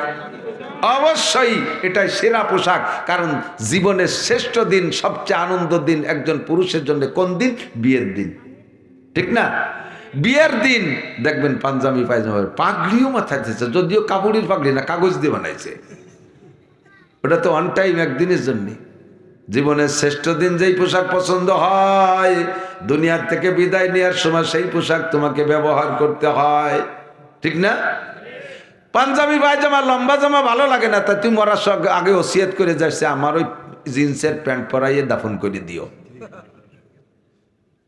S1: অবশ্যই এটাই সেরা পোশাক। কারণ জীবনের শ্রেষ্ঠ দিন, সবচেয়ে আনন্দ দিন একজন পুরুষের জন্য কোন দিন? বিয়ের দিন, ঠিক না? বিয়ের দিন দেখবেন পাঞ্জাবি পায়জামা, পাগড়িও মাথায় দিয়েছে, যদিও কাপড়ের পাগড়ি না, কাগজ দিয়ে বানাইছে। ওটা তো অন টাইম, একদিনের জন্য। জীবনের শ্রেষ্ঠ দিন যেই পোশাক পছন্দ হয়, দুনিয়ার থেকে বিদায় নেওয়ার সময় সেই পোশাক তোমাকে ব্যবহার করতে হয়, ঠিক না? পাঞ্জাবি পায়জামা, লম্বা জামা ভালো লাগে না, তা তুমি মরার আগে ওসিয়ত করে যাচ্ছে, আমার ওই জিন্সের প্যান্ট পরাইয়ে দাফন করে দিও,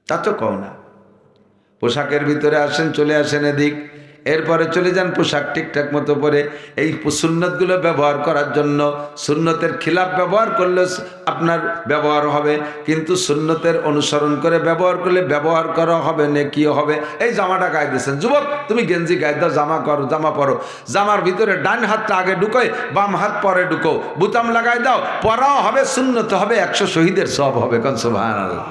S1: তা তো কও না। পোশাকের ভিতরে আসেন, চলে আসেন এদিক, এরপরে চলে যান পোশাক ঠিকঠাক মতো পরে। এই সুন্নতগুলো ব্যবহার করার জন্য, সুন্নতের খিলাফ ব্যবহার করলে আপনার ব্যবহার হবে, কিন্তু সুন্নতের অনুসরণ করে ব্যবহার করলে ব্যবহার করা হবে, নেকিও হবে। এই জামাটা গায়ে দিয়েছেন, যুবক তুমি গেঞ্জি গায়ে দাও, জামা করো, জামা পরো, জামার ভিতরে ডান হাতটা আগে ঢুকোয়, বাম হাত পরে ঢুকো, বুতাম লাগাই দাও, পরাও হবে, সুন্নত হবে, 100 শহীদের সওয়াব হবে। কোন সুবহানাল্লাহ।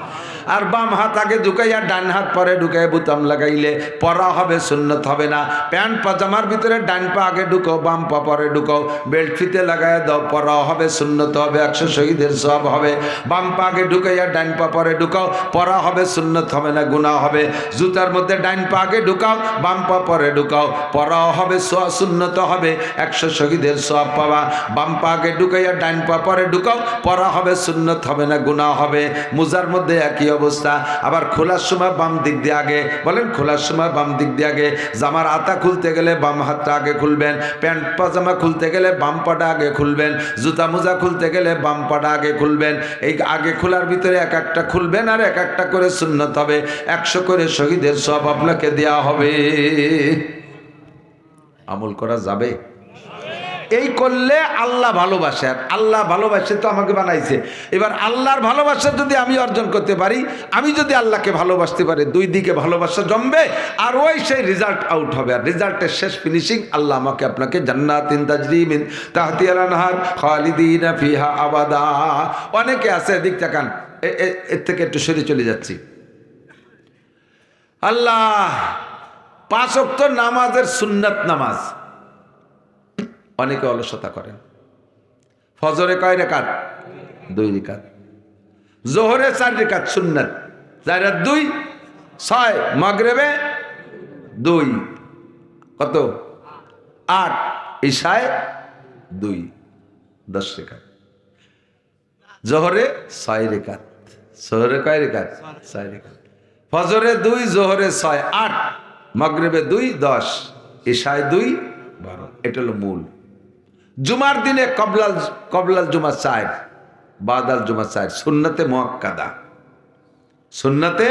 S1: আর বাম হাত আগে ঢুকাইয়া ডান হাত পরে ঢুকাই বোতাম লাগাইলে পরা হবে, সুন্নত হবে না। প্যান্ট পাজামার ভিতরে ডান পা আগে ঢুকাও, বাম পা পরে ঢুকাও, বেল্ট ফিতে লাগাই দাও, পরা হবে, সুন্নত হবে, 100 শহীদের সওয়াব হবে। বাম পা আগে ঢুকাইয়া ডান পা পরে ঢুকাও, পরা হবে, সুন্নত হবে না, গুনাহ হবে। জুতার মধ্যে ডান পা আগে ঢুকাও, বাম পা পরে ঢুকাও, পরা হবে, সুন্নত হবে, 100 শহীদের সওয়াব পাবা। বাম পা আগে ঢুকাইয়া ডান পা পরে ঢুকাও, পরা হবে, সুন্নত হবে না, গুনাহ হবে। মোজার মধ্যে একই অবস্থা। আবার খোলার সময় বাম দিক দিয়ে আগে, বলেন খোলার সময় বাম দিক দিয়ে আগে। জামার আতা খুলতে গেলে বাম হাতটা আগে খুলবেন, প্যান্ট পাজামা খুলতে গেলে বাম পাটা আগে খুলবেন, জুতা মোজা খুলতে গেলে বাম পাটা আগে খুলবেন। এই আগে খোলার ভিতরে এক একটা খুলবেন আর এক একটা করে সুন্নত হবে, 100 করে শহীদের সওয়াব আপনাকে দেয়া হবে। আমল করা যাবে? এই করলে আল্লাহ ভালোবাসে, আর আল্লাহ ভালোবাসে তো আমাকে বানাইছে। এবার আল্লাহর ভালোবাসা যদি আমি অর্জন করতে পারি, আমি যদি আল্লাহকে ভালোবাসতে পারি, দুই দিকে ভালোবাসা জমবে আর ওই সেই রেজাল্ট আউট হবে। আর রেজাল্টের শেষ ফিনিশিং আল্লাহ আমাকে আপনাকে জান্নাতিন তাজরি মিন তাহতিহাল আনহার খালিদিনা ফিহা আবাদা। অনেকে আছে, দিক তাকান, এর থেকে একটু সরে চলে যাচ্ছি। আল্লাহ 5 ওয়াক্ত নামাজের সুন্নাত নামাজ অনেকে অলসতা করেন। ফজরে কয় রাকাত? 2 রাকাত। জোহরে 4 রাকাত সুন্নাত, 4 আর 2 6। মাগরিবে 2, কত? 8। ইশায় 2, 10 রাকাত। জোহরে 6 রাকাত। জোহরে কয় রাকাত? 6 রাকাত। ফজরে 2, জোহরে 6, 8। মাগরিবে 2, 10। ইশায় 2, 12। এটা হলো মূল। জুমার দিনে কবলাল জুমা 4, বাদাল জুমা 4, সুন্নতে মুআক্কাদা। সুন্নতে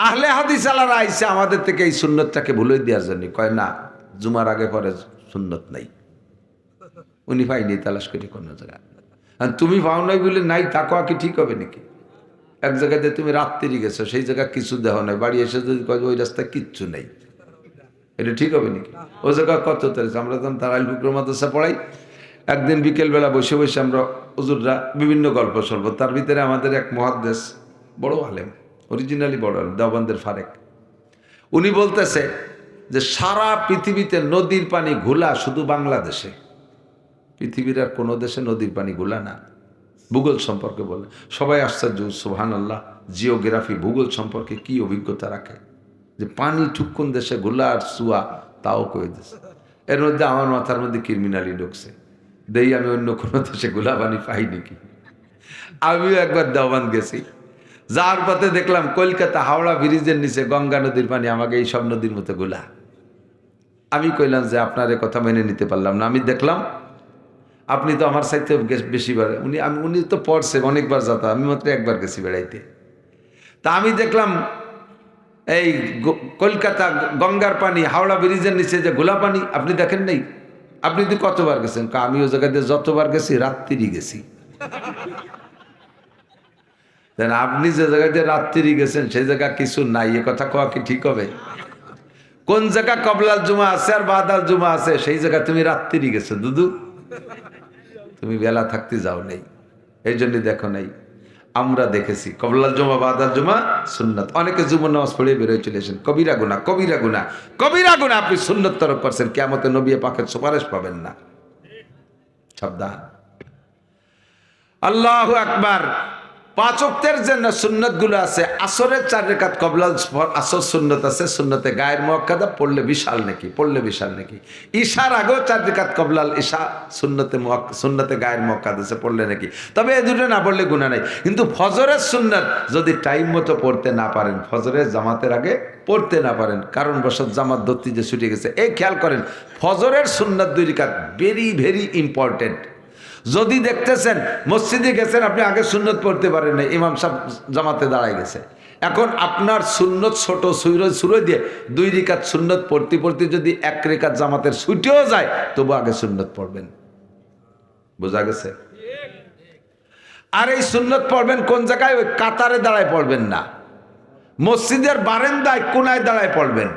S1: আহলে হাদিস আলারা আইসা আমাদের থেকে এই সুন্নতটাকে ভুলে দেওয়ার জন্য কয় না, জুমার আগে পরে সুন্নত নাই। উনি পাইনি, তালাশ করি কোন জায়গায়। আর তুমি পাও নাই বলে নাই থাকো, কি ঠিক হবে নাকি? এক জায়গাতে তুমি রাত্রি গেছো, সেই জায়গা কিছু দেহ নাই, বাড়ি এসে যদি কয় ওই রাস্তায় কিচ্ছু নেই, এটা ঠিক হবে নাকি? ওই জায়গা কত তারিখ আমরা যখন তারাইল বুকর মাদ্রাসা পড়াই, একদিন বিকেলবেলা বসে বসে আমরা হুজুররা বিভিন্ন গল্প শুনবো। তার ভিতরে আমাদের এক মুহাদ্দিস, বড় আলেম, অরিজিনালি বড় আলেম, দেওবন্দের ফারেক, উনি বলতেছে যে সারা পৃথিবীতে নদীর পানি ঘোলা শুধু বাংলাদেশে, পৃথিবীর আর কোনো দেশে নদীর পানি ঘোলা না। ভূগোল সম্পর্কে বলে সবাই আশ্চর্য, সুবহানাল্লাহ। জিওগ্রাফি, ভূগোল সম্পর্কে কি অভিজ্ঞতা রাখে যে পানি ঠুকুন দেশে ঘোলা আর চুয়া, তাও কয়ে দিচ্ছে। এর মধ্যে আমার মাথার মধ্যে ক্রিমিনালি ঢুকছে, দেই আমি অন্য কোনো দেশে গোলা পানি পাই নাকি। আমিও একবার দেওবান গেছি, যার পথে দেখলাম কলকাতা হাওড়া ব্রিজের নিচে গঙ্গা নদীর পানি আমাকে এই সব নদীর মতো গোলা। আমি কইলাম যে আপনার এ কথা মেনে নিতে পারলাম না। আমি দেখলাম আপনি তো আমার সাথে বেশিবার, উনি তো পড়ছে অনেকবার যাতা, আমি মাত্র একবার গেছি বেড়াইতে। তা আমি দেখলাম এই কলকাতা গঙ্গার পানি হাওড়া ব্রিজের নিচে যে গোলা পানি, আপনি দেখেন নাই? আপনি তো কতবার গেছেন? আমি ওই জায়গাতে যতবার গেছি রাত্রি গেছি। আপনি যে জায়গাতে রাত্রি গেছেন সেই জায়গা কিছু নাই, এ কথা কওয়া কি ঠিক হবে? কোন জায়গা কবলাল জুমা আছে আর বাদাল জুমা আছে, সেই জায়গা তুমি রাত্রি গেছো দুদু, তুমি বেলা থাকতে যাও নেই, এই জন্য দেখো নাই। আমরা দেখেছি কবলাল জুমা বাদাল জুমা সুন্নাত। অনেকে জুমা নামাজ পড়ে বেরোয় চলেছেন, কবিরা গুনাহ, কবিরা গুনাহ, কবিরা গুনাহ। আপনি সুন্নত তরক করছেন, কিয়ামতে নবী পাকের সুপারিশ পাবেন না। সাবধান। আল্লাহু আকবার। 5 ওয়াক্তের যে সুন্নত গুলো আছে, আসরের 4 রাকাত কবলাল আসর সুন্নত আছে, সুন্নতে গায়ের মুআক্কাদা, পড়লে বিশাল নাকি, পড়লে বিশাল নাকি। ঈশার আগেও 4 রাকাত কবলাল ঈশা সুন্নতে গায়ের মুআক্কাদা আছে, পড়লে নাকি। তবে এই দুটো না পড়লে গুনাহ নাই। কিন্তু ফজরের সুন্নত যদি টাইম মতো পড়তে না পারেন, ফজরের জামাতের আগে পড়তে না পারেন, কারণ বশত জামাত ধরতে যে ছুটে গেছে, এই খেয়াল করেন ফজরের সুন্নত 2 রাকাত ভেরি ভেরি ইম্পর্টেন্ট। যদি দেখতেছেন মসজিদে গেছেন, আপনি আগে সুন্নত পড়তে পারেন না, ইমাম সাহেব জামাতে দাঁড়ায় গেছে, এখন আপনার সুন্নত ছোট সুরো দিয়ে 2 রাকাত সুন্নত পড়তে পড়তে যদি 1 রাকাত জামাতের ছুটেও যায়, তবু আগে সুন্নত পড়বেন। বোঝা গেছে? আর এই সুন্নত পড়বেন কোন জায়গায়? ওই কাতারে দাঁড়ায় পড়বেন না, মসজিদের বারান্দায় কোনায় দাঁড়ায় পড়বেন।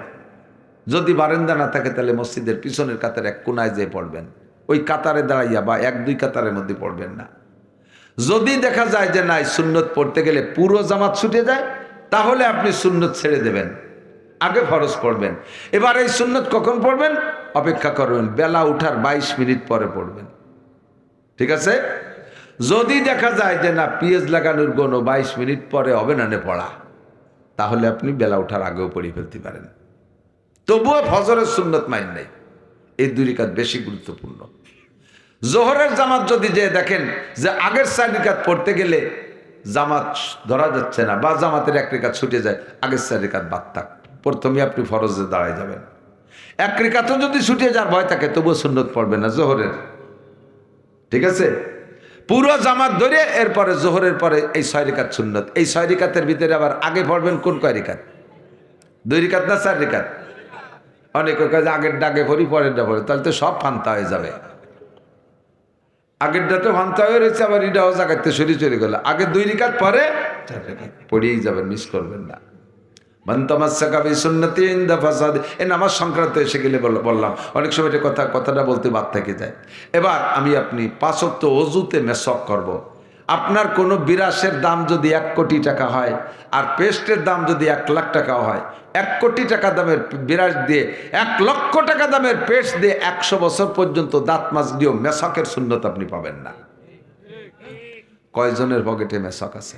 S1: যদি বারান্দা না থাকে তাহলে মসজিদের পিছনের কাতারে এক কোনায় যেয়ে পড়বেন, ওই কাতারে দাঁড়াইয়া বা 1-2 কাতারের মধ্যে পড়বেন না। যদি দেখা যায় যে না সুন্নত পড়তে গেলে পুরো জামাত ছুটে যায়, তাহলে আপনি সুন্নত ছেড়ে দেবেন, আগে ফরজ পড়বেন। এবার এই সুন্নত কখন পড়বেন? অপেক্ষা করবেন, বেলা উঠার 22 মিনিট পরে পড়বেন, ঠিক আছে? যদি দেখা যায় যে না পিএস লাগানোর কোনো 22 মিনিট পরে হবে না পড়া, তাহলে আপনি বেলা উঠার আগেও পড়ে ফেলতে পারেন। তবুও ফজরের সুন্নত মাইন নাই, এই 2 রাকাত বেশি গুরুত্বপূর্ণ। জোহরের জামাত যদি যে দেখেন যে আগের 4 রাকাত পড়তে গেলে জামাত ধরা যাচ্ছে না, বা জামাতের 1 রাকাত ছুটে যায়, আগের 4 রাকাত বাদ থাক, প্রথমে আপনি ফরজে দাঁড়ায় যাবেন। 1 রাকাতও যদি ছুটে যাওয়ার ভয় থাকে, তবুও সুন্নত পড়বেন না জোহরের, ঠিক আছে? পুরো জামাত ধরে এরপরে জোহরের পরে এই 6 রাকাত সুন্নত। এই 6 রাকাতের ভিতরে আবার আগে পড়বেন কোন কয় রাকাত? 2 রাকাত না 4 রাকাত? অনেকের কাছে আগের ডাকে পড়ি পরেরটা পড়ে, তাহলে তো সব ফান্তা হয়ে যাবে। আগেরটা তো ফান্তা হয়ে রয়েছে, আবার এটাও জায়গাতে সরি চলে গেল। আগে 2 রাকাত পরে 4 রাকাত পড়েই যাবেন, মিস করবেন না। মান তামাসসাকা বিসুন্নতি ইনদা ফাসাদ, এই নামাজ সংক্রান্ত এসে গেলে বললাম অনেক সময় এটা কথাটা বলতে বাদ থেকে যায়। এবার আপনি 5 ওয়াক্ত ওযুতে মেসওয়াক করব। আপনার কোনো বিরাসের দাম যদি 1 কোটি টাকা হয়, আর পেস্টের দাম যদি 1 লাখ টাকা হয়, 1 কোটি টাকা দামের বিরাস দিয়ে 1 লক্ষ টাকা দামের পেস্ট দিয়ে 100 বছর পর্যন্ত দাঁত মাছ দিয়েও মেসওয়াকের সুন্নত আপনি পাবেন না। কয়জনের পকেটে মেসওয়াক আছে?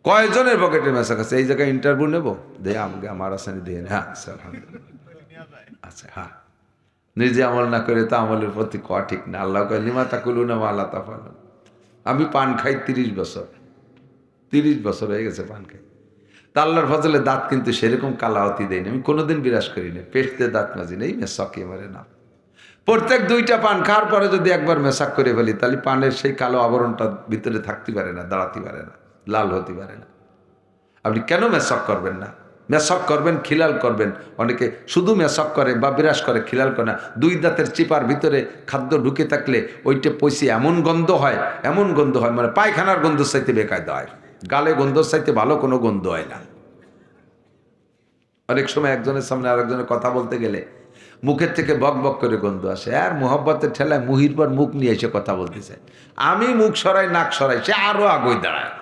S1: কয়জনের পকেটে মেসওয়াক আছে? এই জায়গায় ইন্টারভিউ নেব, দে আমাকে, আমার আসানি দিয়ে। হ্যাঁ আচ্ছা, হ্যাঁ, নিজে আমল না করে তো আমলের প্রতি কোয়া ঠিক না। আল্লাহ কয় লিমা তাকুলুনা মা লা তাফালুন। আমি পান খাই 30 বছর, 30 বছর হয়ে গেছে পান খাই। তা আল্লাহর ফজলে দাঁত কিন্তু সেরকম কালাওয়াতি দেয়নি, আমি কোনোদিন বিরাজ করি না, পেস্ট দিয়ে দাঁত মাজি নেই, মেসওয়াকি মারে না। প্রত্যেক 2টা পান খাওয়ার পরে যদি একবার মেসাক করে ফেলি, তাহলে পানের সেই কালো আবরণটা ভিতরে থাকতে পারে না, দাঁড়াতে পারে না, লাল হতে পারে না। আপনি কেন মেসক করবেন না? মেসক করবেন, খিলাল করবেন। অনেকে শুধু মেসক করে বা বিরাস করে, খিলাল করে না। 2 দাঁতের চিপার ভিতরে খাদ্য ঢুকে থাকলে ওইটা পয়সি এমন গন্ধ হয়, এমন গন্ধ হয়, মানে পায়খানার গন্ধ চাইতে বেকায়দা হয়। গালে গন্ধ চাইতে ভালো কোনো গন্ধ হয় না। অনেক সময় একজনের সামনে আরেকজনের কথা বলতে গেলে মুখের থেকে বক বক করে গন্ধ আসে, আর মোহব্বতের ঠেলায় মুহির পর মুখ নিয়ে এসে কথা বলতেছে। আমি মুখ সরাই, নাক সরাই, সে আরো আগুই দাঁড়ায়।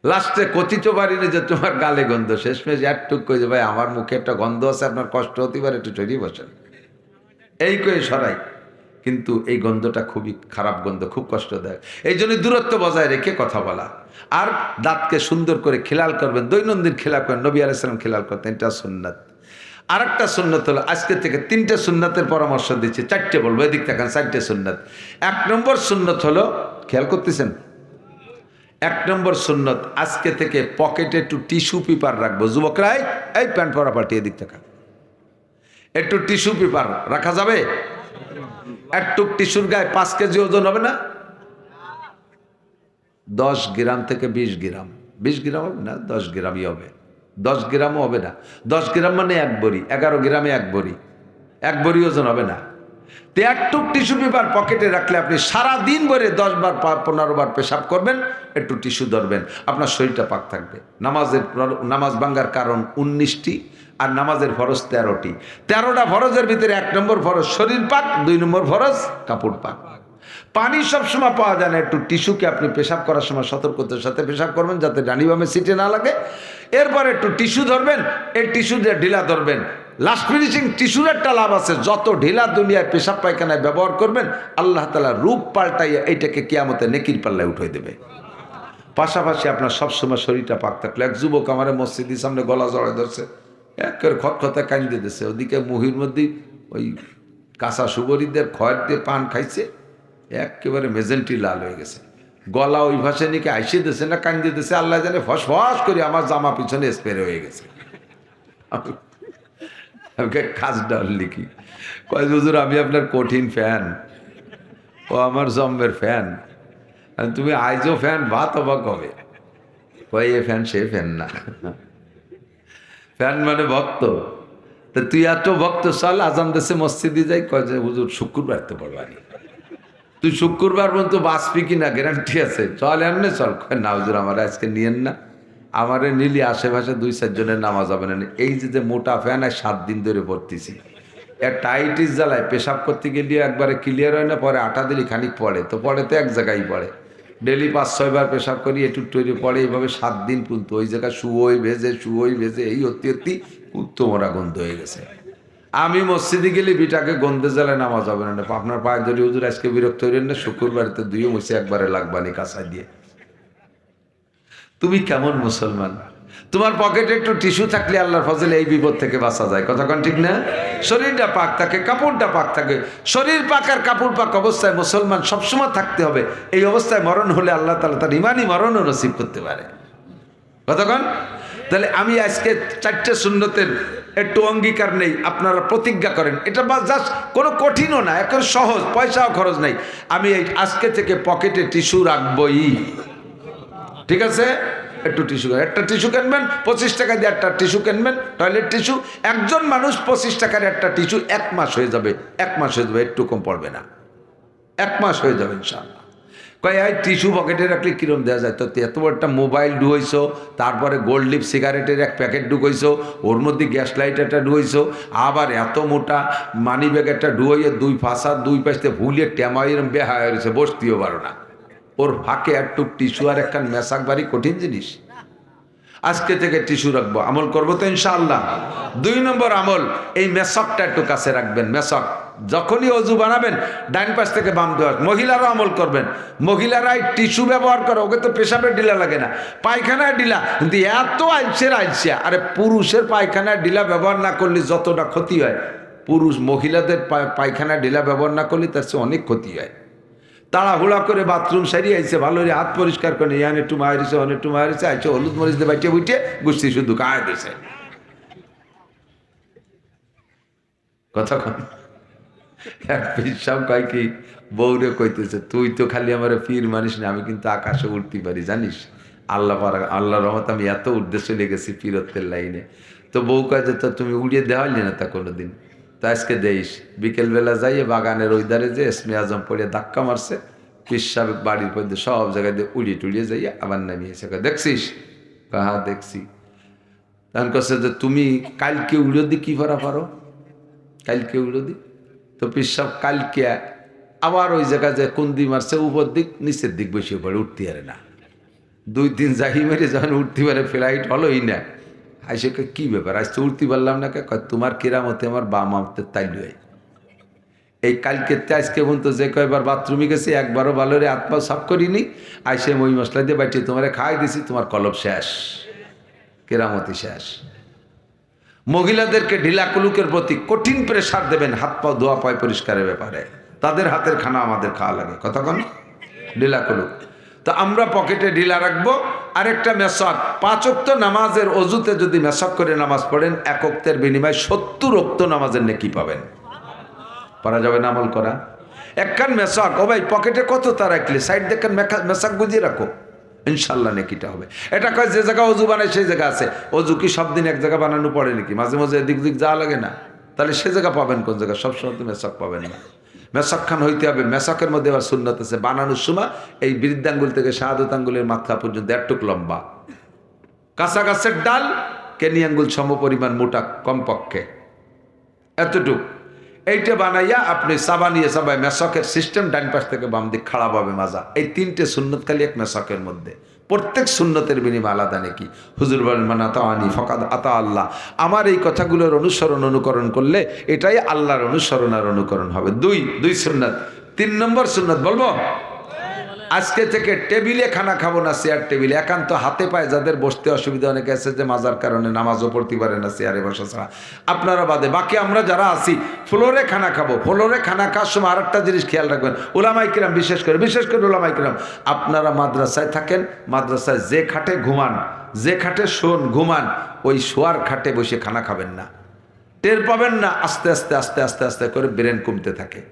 S1: লাস্টে কথিত পারিনি যে তোমার গালে গন্ধ, শেষমেশ একটুক কই যে ভাই আমার মুখে একটা গন্ধ আছে, আপনার কষ্ট হতে পারে, একটু চড়িয়ে বসেন, এই কয়ে সরাই। কিন্তু এই গন্ধটা খুবই খারাপ গন্ধ, খুব কষ্টদায়ক। এই জন্য দূরত্ব বজায় রেখে কথা বলা, আর দাঁতকে সুন্দর করে খেলাল করবেন, দৈনন্দিন খেলাল করেন। নবী আলাইহিস সালাম খেলাল করতেন, এটা সুন্নাত। আর একটা সুন্নাত হলো, আজকে থেকে 3টে সুন্নাতের পরামর্শ দিচ্ছি, 4টে বলবো, এদিক দেখেন, 4টে সুন্নাত। 1 নম্বর সুন্নাত হলো, খেয়াল করতেছেন, 1 নম্বর সুন্নত, আজকে থেকে পকেটে একটু টিস্যু পেপার রাখবো। যুবকরা এই প্যান্ট পরা পাল্টিয়ে দিক থেকে একটু টিস্যু পেপার রাখা যাবে? একটু টিস্যুর গায়ে 5 কেজি ওজন হবে না? 10 গ্রাম থেকে 20 গ্রাম, 20 গ্রাম হবে না, 10 গ্রামই হবে। 10 গ্রামও হবে না, 10 গ্রাম মানে 1 বড়ি, 11 গ্রামে 1 বড়ি, 1 বড়ি ওজন হবে না। তো একটু টিস্যু পেপার পকেটে রাখলে আপনি সারাদিন ভরে 10 বার 15 বার পেশাব করবেন, একটু টিস্যু ধরবেন, আপনার শরীরটা পাক থাকবে। নামাজ ভাঙ্গার কারণ 19টি, আর নামাজের ফরজ 13টি। 13টা ফরজের ভিতরে 1 নম্বর ফরজ শরীর পাক, 2 নম্বর ফরজ কাপড় পাক। পানি সবসময় পাওয়া যায় না, একটু টিস্যুকে আপনি পেশাব করার সময় সতর্কতার সাথে পেশাব করবেন, যাতে ডানি বামে সিটে না লাগে। এরপরে একটু টিস্যু ধরবেন, এই টিস্যু দিয়ে ঢিলা ধরবেন। লাস্ট ফিনিশিং টিস্যুর একটা লাভ আছে, যত ঢিলা দুনিয়ায় পেশাব পায়খানায় ব্যবহার করবেন, আল্লাহ তাআলা রূপ পাল্টাইয়া এইটাকে কিয়ামতে নেকির পাল্লায় উঠাই দেবে। পাশাপাশি আপনার সবসময় শরীরটা পাক থাকলে। এক যুবক আমার মসজিদের সামনে গলা জড়ায় ধরছে, একের খতখতায় কাঁদিয়ে দিতেছে, ওদিকে মুহির মধ্যে ওই কাঁচা সুবরিদের খয়ের দিয়ে পান খাইছে, একেবারে মেজেন্টি লাল হয়ে গেছে, গলা ওই ভাষায় নিকে আইসে দিতেছে না কাঁদিয়ে দিতেছে, আল্লাহ জানে, ফস ফস করে আমার জামা পিছনে স্প্রে হয়ে গেছে। আমাকে কাজ ডাল লিখি, কয় হুজুর আমি আপনার কঠিন ফ্যান, ও আমার জম্বের ফ্যান, তুমি আইজও ফ্যান, ভাত অবাক হবে। কয় এ ফ্যান সে ফ্যান না, ফ্যান মানে ভক্ত। তা তুই এত ভক্ত, চল আজান দেশে মসজিদে যাই। কয় যে হুজুর শুক্রবার তো পড়বানি, তুই শুক্রবার পর্যন্ত বাঁচবি কিনা গ্যারান্টি আছে, চল এমনি চল। কয় না হুজুর আমার আজকে নিয়েন না, আমারে নিলি আশেপাশে 2-4 জনের নামাজ হবে না। এই যে মোটা ফ্যান, আর 7 দিন ধরে পড়তেছি, টাইটিস জ্বালায় পেশাব করতে গেলে একবারে ক্লিয়ার হয় না, পরে আটা দিলি খানিক পড়ে, তো পড়ে তো এক জায়গায় পড়ে। ডেলি 5-6 বার পেশাব করি, একটু তৈরি পড়ে, এইভাবে 7 দিন পুলতো ওই জায়গায় শুয়োই ভেজে এই অতি কুত্তমরা গন্ধ হয়ে গেছে। আমি মসজিদে গেলে বিটাকে গন্ধে জ্বালায় নামাজ হবে না। আপনার পায়ে ধরে হুজুর আজকে বিরক্ত হইলেন না, শুক্রবারেতে দুইও মুছে একবারে লাগবানি কাঁচা দিয়ে। তুমি কেমন মুসলমান? তোমার পকেটে একটু টিস্যু থাকলে আল্লাহর ফজলে এই বিপদ থেকে বাঁচা যায়। কথা কোন ঠিক না? শরীরটা পাক থাকে, কাপড়টা পাক থাকে। শরীর পাক আর কাপড় পাক অবস্থায় মুসলমান সবসময় থাকতে হবে। এই অবস্থায় মরণ হলে আল্লাহ তাআলা তার ইমানি মরণও নসিব করতে পারে। কথা কোন? তাহলে আমি আজকে 4টে সুন্নতের একটু অঙ্গীকার নেই, আপনারা প্রতিজ্ঞা করেন। এটা বা জাস্ট কোনো কঠিনও না, এখন সহজ, পয়সাও খরচ নাই। আমি এই আজকে থেকে পকেটে টিস্যু রাখবই। ঠিক আছে? একটু টিস্যু, একটা টিস্যু কিনবেন 25 টাকা দিয়ে, একটা টিস্যু কিনবেন টয়লেট টিস্যু। একজন মানুষ 25 টাকার একটা টিস্যু 1 মাস হয়ে যাবে, 1 মাস হয়ে যাবে, একটু কম পড়বে না, 1 মাস হয়ে যাবে ইনশাআল্লাহ। কয় এই টিস্যু পকেটে রাখলে কিরম দেওয়া যায়? তো এত বড় একটা মোবাইল ঢুকাইছো, তারপরে গোল্ড লিপ সিগারেটের এক প্যাকেট ঢুকাইছো, ওর মধ্যে গ্যাস লাইট একটা ঢুকাইছো, আবার এত মোটা মানি ব্যাগ একটা ঢুকাইয়ে 2 ফাঁসা 2 পাশে ভুলিয়ে টেমাই এরম বেহায় হয়েছে, বসতেও পারো না। ওর ফাঁকে একটু টিস্যু আর একখান মেশাক বাড়ি কঠিন জিনিস। আজকে থেকে টিস্যু রাখবো, আমল করবো তো ইনশাআল্লাহ। 2 নম্বর আমল, এই মেশকটা একটু কাছে রাখবেন। মেশক যখনই অজু বানাবেন ডাইন পাশ থেকে বাম দেওয়া। মহিলারাও আমল করবেন। মহিলারাই টিস্যু ব্যবহার করে, ওকে তো পেশাবের ডিলা লাগে না, পায়খানায় ডিলা, কিন্তু এত আইসের আইসিয়া। আরে পুরুষের পায়খানায় ডিলা ব্যবহার না করলে যতটা ক্ষতি হয়, মহিলাদের পায়খানায় ডিলা ব্যবহার না করলে তার চেয়ে অনেক ক্ষতি হয়। তাড়াহুড়া করে বাথরুম সারিয়ে আইসে, ভালো করে হাত পরিষ্কার করে ইয়ান একটু মারিছে, অনেক একটু মারিছে, আইসে হলুদ মরিচ দিয়ে বাইটে বুইটে গুষ্টি শুধু কায় দিছে। কথা কন সব কয় কি, বউরে কইতেছে তুই তো খালি আমার পীর মানিস না, আমি কিন্তু আকাশে উঠতে পারি জানিস। আল্লাহ রহমত আমি এত উদ্দেশ্য লেগেছি পীরত্বের লাইনে। তো বউ কয় যে তো তুমি উড়িয়ে দেওয়ালি না তা কোনোদিন, তো আজকে দেইস। বিকেলবেলা যাইয়ে বাগানের ওই ধারে যে এসমে আজম পড়ে ধাক্কা মারছে, পিসাব বাড়ির মধ্যে সব জায়গায় দিয়ে উড়িয়ে টুড়িয়ে যাইয়া আবার নামিয়েছে। দেখছিস? হ্যাঁ দেখছি। তখন কাছে যে তুমি কালকে উড়ো দি কি করা পারো, কালকে উড়ো দি। তো পিসাব কালকে আবার ওই জায়গায় যে কুন্দি মারছে, উপর দিক নিচের দিক বসিয়ে পড়ে, উঠতে পারে না। 2-3 জাহি মেরে যখন উঠতে পারে, ফ্লাইট হলোই না। আইসে কি ব্যাপার, আজ তো উঠতে পারলাম না, তোমার কেরামতে আমার বাম আমতে তাইল। এই কালকে আজকে পর্যন্ত যে কয়বার বাথরুমে গেছি একবারও ভালো রে আত্মা সাফ করিনি, আইসে মই মশলা দিয়ে বাইটি তোমারে খাই দিছি, তোমার কলব শেষ, কেরামতি শেষ। মহিলাদেরকে ঢিলা কুলুকের প্রতি কঠিন প্রেসার দেবেন, হাত পা ধোয়া পায় পরিষ্কারের ব্যাপারে। তাদের হাতের খানা আমাদের খাওয়া লাগে, কতক্ষণ ঢিলা কুলুক। তো আমরা পকেটে ঢিলা রাখবো। আরেকটা মেশক, 5 ওয়াক্ত নামাজের অজুতে যদি মেশক করে নামাজ পড়েন, 1 ওয়াক্তের বিনিময়ে 70 ওয়াক্ত নামাজের নেকি পাবেন। পারা যাবে না আমল করা? একখান মেশক, ও ভাই পকেটে কত তা রাখলে সাইড দেখেন মেশক গুজিয়ে রাখো, ইনশাল্লাহ নেকিটা হবে। এটা কয় যে জায়গা অজু বানায় সেই জায়গা আছে। অজু কি সব দিন এক জায়গা বানানো পড়ে নাকি? মাঝে মাঝে এদিক দিক যাওয়া লাগে না? তাহলে সে জায়গা পাবেন কোন জায়গা? সবসময় তো মেশক পাবেন না। মেশক খান হইতে হবে। মেশকের মধ্যে আবার সুন্নত আছে, বানানোর সময় এই বৃদ্ধাঙ্গুল থেকে শাহাদত আঙ্গুলের মাথা পর্যন্ত 1 টুক লম্বা, কাঁচা গাছের ডাল কেনি আঙ্গুল সম পরিমাণ মোটা, কমপক্ষে এতটুক। এইটা বানাইয়া আপনি সাবানিয়ে সবাই মেশকের সিস্টেম, ডান পাশ থেকে বাম দিক খাড়া পাবে মাজা। এই 3টে সুন্নত খালি এক মেশকের মধ্যে। প্রত্যেক সুন্নতের বিনিময়ে আলাদা নাকি। হুজুর বলেন মান আতাআনি ফাকাদ আতা আল্লাহ। আমার এই কথাগুলোর অনুকরণ করলে এটাই আল্লাহর অনুসরণ আর অনুকরণ হবে। 2 সুন্নত। 3 নম্বর সুন্নত বলবো, আজকে থেকে টেবিলে খানা খাবো না, চেয়ার টেবিলে। একান্ত হাতে পায়ে যাদের বসতে অসুবিধা, অনেকে আছে যে মাজার কারণে নামাজও পড়তে পারে না চেয়ারে বসা ছাড়া, আপনারা বাদে বাকি আমরা যারা আছি ফ্লোরে খানা খাবো। ফ্লোরে খানা খাওয়ার সময় আরেকটা জিনিস খেয়াল রাখবেন, ওলামাই কিরাম বিশেষ করে ওলামাই কিরাম, আপনারা মাদ্রাসায় থাকেন, মাদ্রাসায় যে খাটে ঘুমান, যে খাটে শোন ঘুমান, ওই শোয়ার খাটে বসে খানা খাবেন না। টের পাবেন না, আস্তে আস্তে আস্তে আস্তে আস্তে করে ব্রেন কমতে থাকে।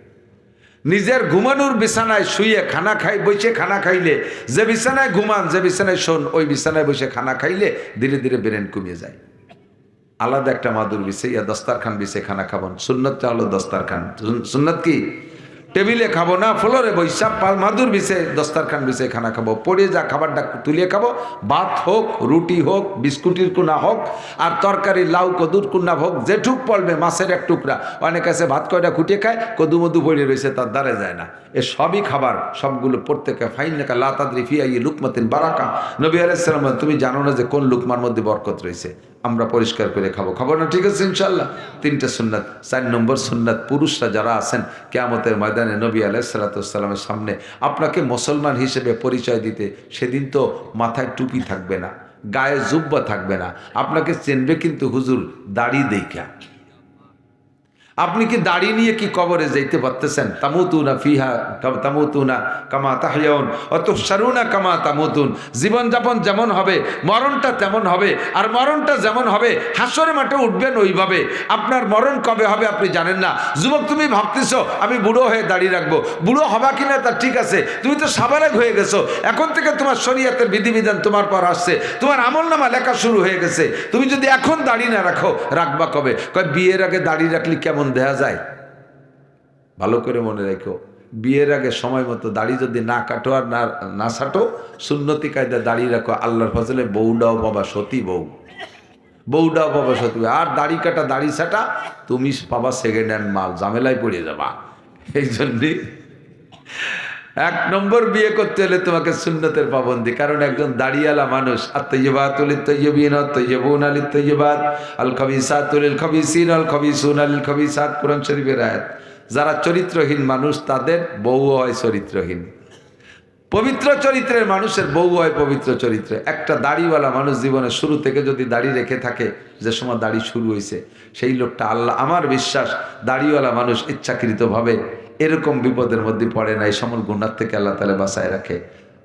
S1: নিজের ঘুমানোর বিছানায় শুয়ে খানা বসে খানা খাইলে, যে বিছানায় ঘুমান, যে বিছানায় শোন, ওই বিছানায় বসে খানা খাইলে ধীরে ধীরে ব্রেন কমিয়ে যায়। আলাদা একটা মাদুর বিছে ইয়া দস্তারখান বিছে খানা খাবেন। সুন্নতটা হলো দস্তারখান। সুন্নত কি? টেবিলে খাবো না, ফ্লোরে বৈশা মাদুর বিছে দস্তারখান বিছে খানা খাবো, পড়ে যা খাবারটা তুলিয়ে খাবো, ভাত হোক, রুটি হোক, বিস্কুটের কুনা হোক, আর তরকারি লাউ কদুর কুনা হোক, যেটুক পড়বে মাছের এক টুকরা। অনেক আছে ভাত কয়টা খুঁটিয়ে খায়, কদু মধু পড়ে রয়েছে, তার দ্বারে যায় না। এ সবই খাবার, সবগুলো প্রত্যেকে ফাইনাকা লা তাদরি ফি আইয়ি লুকমাতিন বারাকা। নবী আলাইহিস সালাম তুমি জানো না যে কোন লুকমার মধ্যে বরকত রয়েছে। আমরা পরিষ্কার করে খাবো, খাবো না? ঠিক আছে ইনশাআল্লাহ। 3টে সুন্নাত। 4 নম্বর সুন্নাত, পুরুষরা যারা আছেন কিয়ামতের ময়দানে নবী আলাইহিস সালাতু ওয়াস সালামের সামনে আপনাকে মুসলমান হিসেবে পরিচয় দিতে, সেদিন তো মাথায় টুপি থাকবে না, গায়ে জুব্বা থাকবে না, আপনাকে চিনবে কিন্তু হুজুর দাড়ি দেইখা। আপনি কি দাড়ি নিয়ে কি কবরে যাইতে পারতেছেন? তামুতুনা ফিহা তামুতুনা কামা তাহইয়াউন ওয়া তুহশারুনা কামা তামুতুন। জীবনযাপন যেমন হবে মরণটা তেমন হবে, আর মরণটা যেমন হবে হাসরের মাঠে উঠবেন ওইভাবে। আপনার মরণ কবে হবে আপনি জানেন না। যুবক, তুমি ভাবতেছো আমি বুড়ো হয়ে দাড়ি রাখবো, বুড়ো হবা কিনা তা ঠিক আছে, তুমি তো সাবালেগ হয়ে গেছো। এখন থেকে তোমার শরীয়তের বিধিবিধান তোমার পর আসছে, তোমার আমলনামা লেখা শুরু হয়ে গেছে। তুমি যদি এখন দাড়ি না রাখো, রাখবা কবে? কয় বিয়ের আগে দাড়ি রাখলে কেমন দেখা যায়? ভালো করে মনে রেখো, বিয়ের আগে সময় মতো দাড়ি যদি না কাটো আর না ছাটো, সুন্নতি কায়দা দাড়ি রাখো, আল্লাহর ফজলে বউডাও বাবা সতী বউ, বউডাও বাবা সতী। আর দাড়ি কাটা দাড়ি ছাটা তুমি পাবা সেকেন্ড হ্যান্ড মাল, ঝামেলায় পড়ে যাবা। এই জন্যই 1 নম্বর বিয়ে করতে হলে তোমাকে সুন্নতের পাবন্দি। কারণ একজন দাড়িওয়ালা মানুষ, আত-তাইয়্যিবাতুল লিত-তাইয়্যিবিন ওয়াত-তাইয়্যিবুনা লিত-তাইয়্যিবাত আল-খাবিসাতুল লিল-খাবিসিন ওয়াল-খাবিসুনা লিল-খাবিসাত। কোরআন শরীফের আয়াত। যারা চরিত্রহীন মানুষ তাদের বউ হয় চরিত্রহীন, পবিত্র চরিত্রের মানুষের বউ হয় পবিত্র চরিত্রে। একটা দাড়িওয়ালা মানুষ জীবনের শুরু থেকে যদি দাড়ি রেখে থাকে, যে সময় দাড়ি শুরু হয়েছে, সেই লোকটা আল্লাহ, আমার বিশ্বাস দাড়িওয়ালা মানুষ ইচ্ছাকৃতভাবে এরকম বিপদের মধ্যে পড়ে না, এই সমল গুনাহ থেকে আল্লাহ তাআলা বাঁচায় রাখে।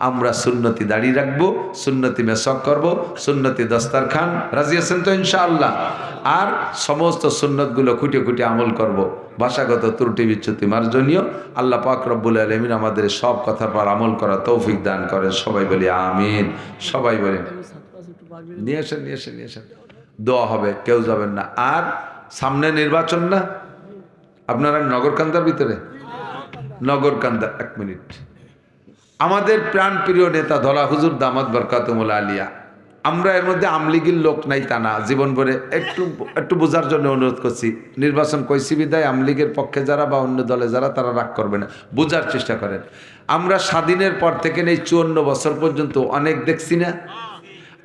S1: আমরা সুন্নতি দাড়ি রাখবো, সুন্নতি মেসক করব, সুন্নতি দস্তারখান, রাজি আছেন তো ইনশাআল্লাহ? আর সমস্ত সুন্নতগুলো খুঁটে খুঁটে আমল করব। ভাষাগত ত্রুটি বিচ্যুতি মার্জনীয়। আল্লাহ পাক রব্বুল আলামিন আমাদের সব কথার পর আমল করা তৌফিক দান করেন। সবাই বলি আমিন। সবাই বলেন নিয়ে আসেন, নিয়ে আসেন, নিয়ে আসেন, দোয়া হবে, কেউ যাবেন না। আর সামনে নির্বাচন না, আপনারা নগরকান্দার ভিতরে, নগরকান্দা, 1 মিনিট। আমাদের প্রাণ প্রিয় নেতা ধলা হুজুর দামাত বরকাতুমুল আলিয়া, আমরা এর মধ্যে আমলিগির লোক নাই তা না, জীবন ভরে একটু একটু বোঝার জন্য অনুরোধ করছি। নির্বাচন কইছি বিদায় আমলিগের পক্ষে যারা বা অন্য দলে যারা, তারা রাগ করবে না, বোঝার চেষ্টা করেন। আমরা স্বাধীনের পর থেকে এই 54 বছর পর্যন্ত অনেক দেখছি না,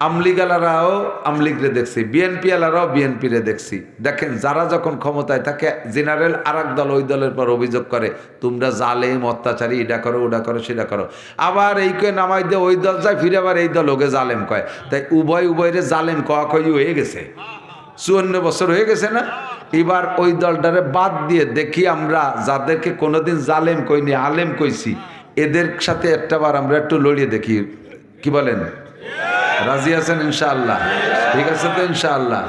S1: আমলিগালারাও আমলিগরে দেখছি, বিএনপি আলারাও বিএনপিরে দেখছি। দেখেন, যারা যখন ক্ষমতায় থাকে জেনারেল আর এক দল ওই দলের পর অভিযোগ করে তোমরা জালেম, অত্যাচারী, এটা করো, ওটা করো, সেটা করো। আবার এই কয়ে নামাই দিয়ে ওই দল যায়, ফিরে আবার এই দল ওকে জালেম কয়। তাই উভয়রে জালেম কয়া কই হয়ে গেছে, 54 বছর হয়ে গেছে না? এবার ওই দলটারে বাদ দিয়ে দেখি আমরা যাদেরকে কোনোদিন জালেম কইনি আলেম কইছি, এদের সাথে একটাবার আমরা একটু লড়িয়ে দেখি, কি বলেন? রাজি আছেন ইনশাআল্লাহ? ঠিক আছে তো ইনশাআল্লাহ?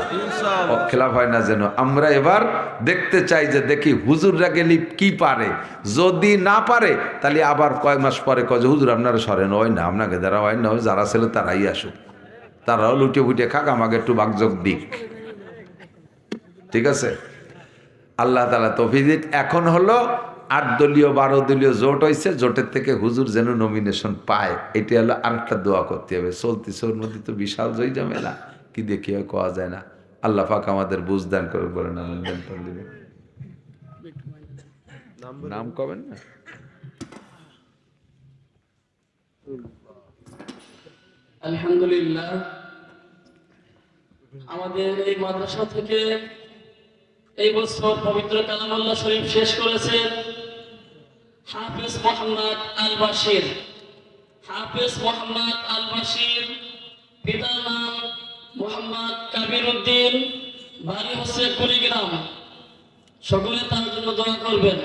S1: খেলাফ হয় না যেন। আমরা এবার দেখতে চাই যে দেখি হুজুররা গেলি কি পারে, যদি না পারে তাহলে আবার কয়েক মাস পরে কয়ে হুজুর আপনারা সরেন, হয় না আপনাকে যারা হয় না, যারা ছিল তারাই আসুক, তারাও লুটে ফুটে খাক, আমাকে একটু বাগযোগ দিক। ঠিক আছে? আল্লাহ তাআলা তৌফিক দিক। এখন হলো 8 দলীয় 12 দলীয় জোট হয়েছে, জোটের থেকে হুজুর যেন নমিনেশন পায়, এটা হলো আরেকটা দোয়া করতে হবে। চলতেছে ওর মধ্যে তো বিশাল জয় ঝামেলা, কি দেখি কোয়া যায় না। আল্লাহ পাক আমাদের বুঝ দান করে, বলেন আমিন। নাম কবেন না?
S2: আলহামদুলিল্লাহ, আমাদের এই মাদ্রাসা থেকে এই বছর পবিত্র কালামুল্লাহ শরীফ শেষ করেছেন হাফেজ মোহাম্মদ আল বাশির। হাফেজ মোহাম্মদ আল বাশির, পিতার নাম মোহাম্মদ কাবির উদ্দিন, বাড়ি হচ্ছে কুড়িগ্রাম। সকলে তার জন্য দোয়া করবেন।